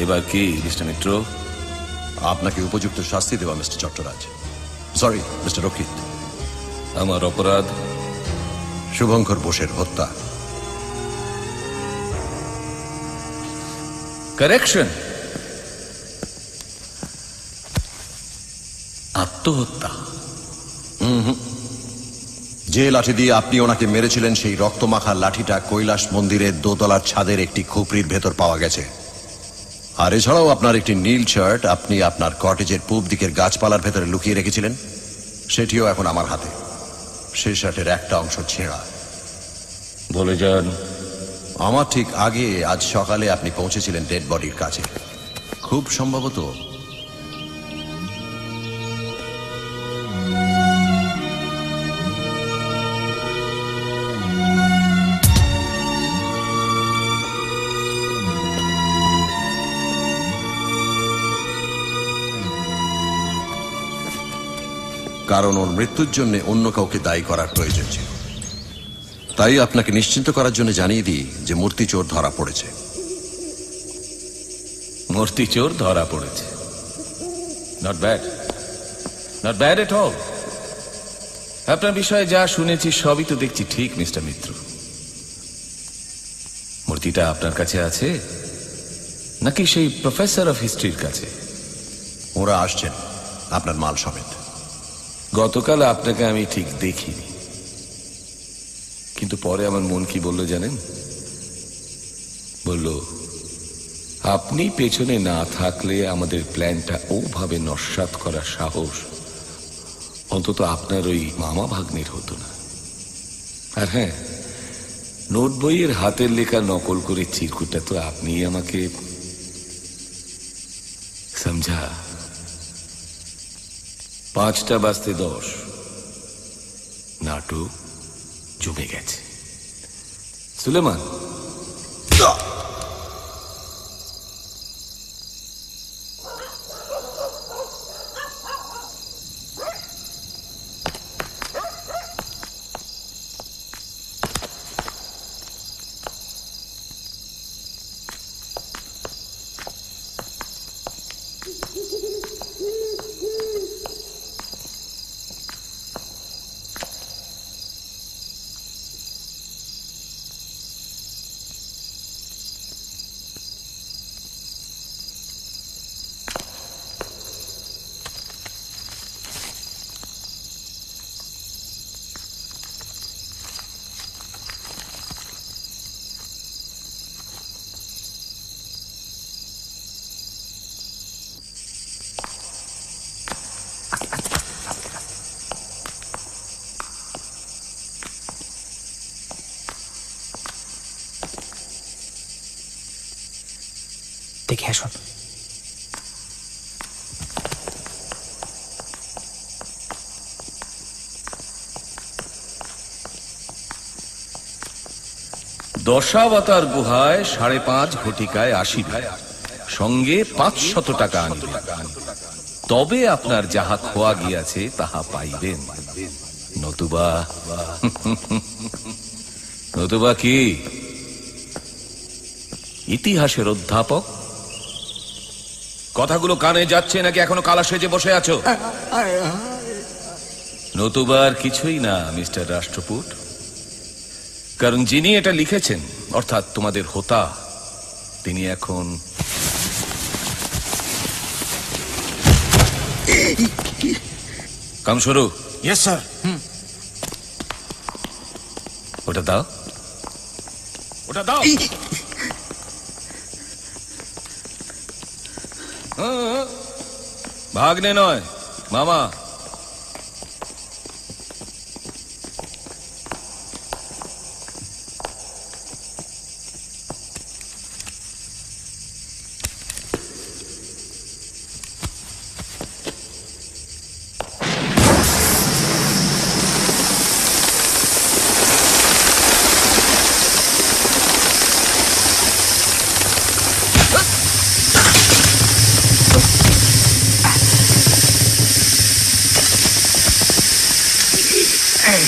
এবার কি মিস্টার মিত্র? আপনাকে উপযুক্ত শাস্তি দেওয়া মিস্টার চট্টরাজ। সরি মিস্টার রক্ষিত। আমার অপরাধ শুভঙ্কর বোসের হত্যা। কারেকশন, আত্মহত্যা। যে লাঠি দিয়ে আপনি ওনাকে মেরেছিলেন সেই রক্তমাখা লাঠিটা কৈলাস মন্দিরের দোতলার ছাদের একটি খুপরির ভেতর পাওয়া গেছে। আর এছাড়াও আপনার একটি নীল শার্ট আপনি আপনার কটেজের পূব দিকের গাছপালার ভেতরে লুকিয়ে রেখেছিলেন, সেটিও এখন আমার হাতে। সেই শার্টের একটা অংশ ছেঁড়া। বলে যান। আমার ঠিক আগে আজ সকালে আপনি পৌঁছেছিলেন ডেড বডির কাছে। খুব সম্ভবত কারণ ওর মৃত্যুর জন্য অন্য কাউকে দায়ী করার প্রয়োজন ছিল। তাই আপনাকে নিশ্চিন্ত করার জন্য জানিয়ে দিই যে মূর্তি চোর ধরা পড়েছে। মূর্তি চোর ধরা পড়েছে। Not bad, not bad at all. আপনার বিষয়ে যা শুনেছি সবই তো দেখছি ঠিক মিস্টার মিত্র। মূর্তিটা আপনার কাছে আছে নাকি সেই প্রফেসর অফ হিস্ট্রির কাছে? ওরা আসছেন আপনার মাল সমেত। গতকাল আপনাকে আমি ঠিক দেখিনি, কিন্তু পরে আমার মন কি বলল জানেন? বলল আপনি পেছনে না থাকলে আমাদের প্ল্যানটা ওভাবে নস্যাৎ করার সাহস অন্তত আপনার ওই মামা ভাগ্নের হতো না। আর হ্যাঁ, নোট বইয়ের হাতের লেখা নকল করে চিরকুটটা তো আপনি আমাকে সমঝা। 5:10 নাটক জমে গেছে। সুলেমান, দেখে আসুন। দশাবতার গুহায় 5.5 ঘটিকায় আসিবে, সঙ্গে 500 টাকা আনিবে, তবে আপনার যাহা খোয়া গিয়াছে তাহা পাইবেন। নতুবা নতুবা কি ইতিহাসের অধ্যাপক? কথাগুলো কানে যাচ্ছে নাকি এখনো কালা সেজে বসে আছো? নতুবা আর কিছুই না মিস্টার রাষ্ট্রপুট, কারণ যিনি এটা লিখেছেন অর্থাৎ তোমাদের হোতা, তিনি এখন কাম শুরু। Yes sir. ওটা দাও, ওটা দাও। ভাগ্নে নয়, মামা। এই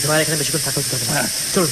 তোমার এখানে বেশিক্ষণ থাকা উচিত হবে না। চলুন।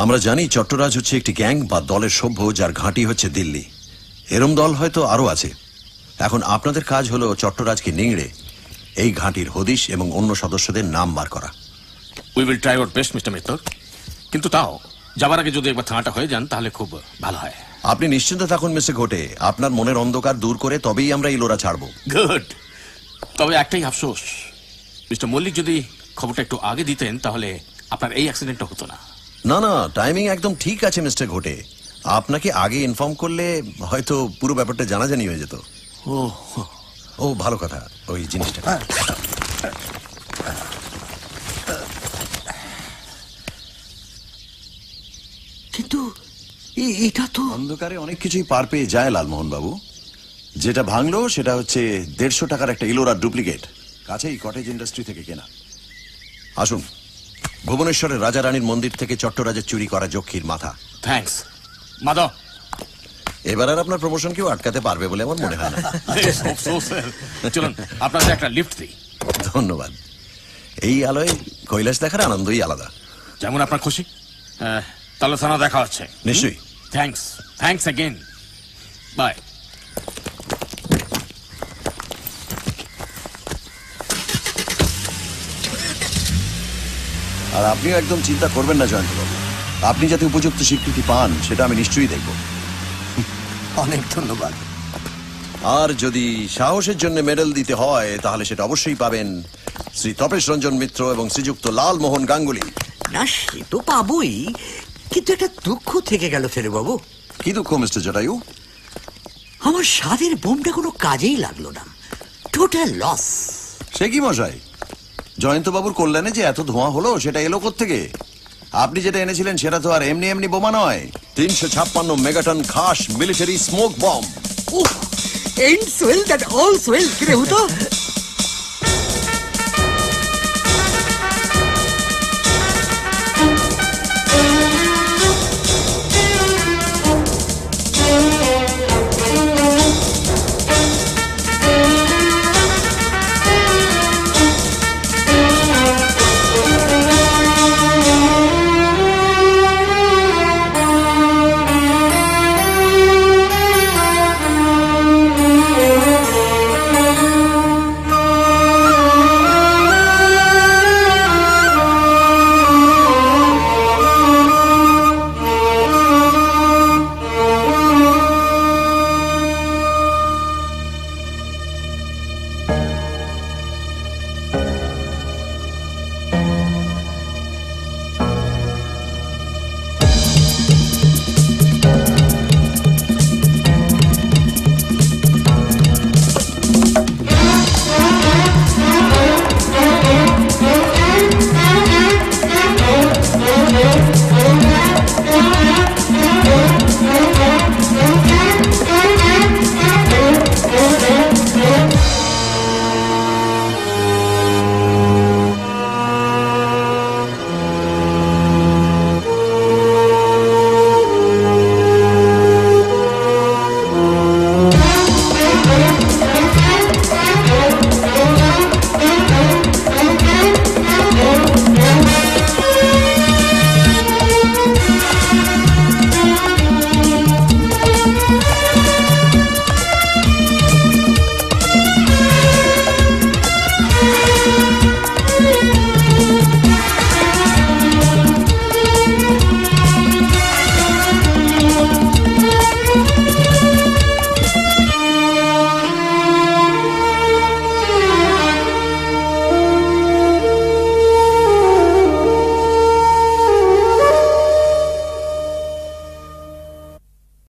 আমরা জানি চট্টরাজ হচ্ছে একটি গ্যাং বা দলের সভ্য যার ঘাঁটি হচ্ছে দিল্লি। এরম দল হয়তো আরো আছে। এখন আপনাদের কাজ হলো চট্টরাজকে নিংড়ে এই ঘাঁটির হদিশ এবং অন্য সদস্যদের নাম বার করা। We will try our best mister Mittar, কিন্তু তাও যাবার আগে যদি একবার থানাটা হয়ে যান তাহলে খুব ভালো হয়। আপনি নিশ্চিন্ত থাকুন মিস্টার ঘোটে, আপনার মনের অন্ধকার দূর করে তবেই আমরা ইলোরা ছাড়বো। গুড। তবে একটাই আফসোস, মিস্টার মল্লিক যদি খবরটা একটু আগে দিতেন তাহলে আপনার এই অ্যাক্সিডেন্টটা হতো না। না না, টাইমিং একদম ঠিক আছে মিস্টার ঘোটে। আপনাকে আগে ইনফর্ম করলে হয়তো পুরো ব্যাপারটা জানাজানি হয়ে যেত। ও ভালো কথা, ওই জিনিসটা। কিন্তু এটা তো অন্ধকারে অনেক কিছুই পার পেয়ে যায় লালমোহন বাবু। যেটা ভাঙলো সেটা হচ্ছে 150 টাকার একটা ইলোরার ডুপ্লিকেট, কাছেই কটেজ ইন্ডাস্ট্রি থেকে কেনা। আসুন, ভুবনেশ্বরের রাজা রানীর মন্দির থেকে চট্টরাজের চুরি করা যক্ষীর মাথা। থ্যাঙ্কস মাধব। এবার আর আপনার প্রমোশন কেউ আটকাতে পারবে বলে আমার মনে হয় না। চলুন আপনাদের একটা লিফট দিই। ধন্যবাদ। এই আলোয় কৈলাস দেখার আনন্দই আলাদা। যেমন আপনার খুশি। তাহলে থানা দেখা হচ্ছে। নিশ্চয়ই। Thanks, thanks again. বাই। আর আপনিও একদম চিন্তা করবেন না জয়ন্তবাবু, আপনি যাতে উপযুক্ত স্বীকৃতি পান সেটা আমি নিশ্চয়ই দেখব। অনেক ধন্যবাদ। আর যদি সাহসের জন্য মেডেল দিতে হয় তাহলে সেটা অবশ্যই পাবেন শ্রী তপেশ রঞ্জন মিত্র এবং শ্রীযুক্ত লালমোহন গাঙ্গুলি। না সে তো পাবই, কিন্তু একটা দুঃখ থেকে গেল ফেরে বাবু। কি দুঃখ মিস্টার জটায়ু? আমার স্বাদের বোমটা কোনো কাজেই লাগলো না, টোটাল লস। সে কি মশাই, জয়ন্তবাবুর কল্যাণে যে এত ধোঁয়া হলো সেটা এলো কোত্থেকে? আপনি যেটা এনেছিলেন সেটা তো আর এমনি এমনি বোমা নয়, 356 মেগাটন খাস military smoke bomb. Ends well that all's well, কি রে হতো?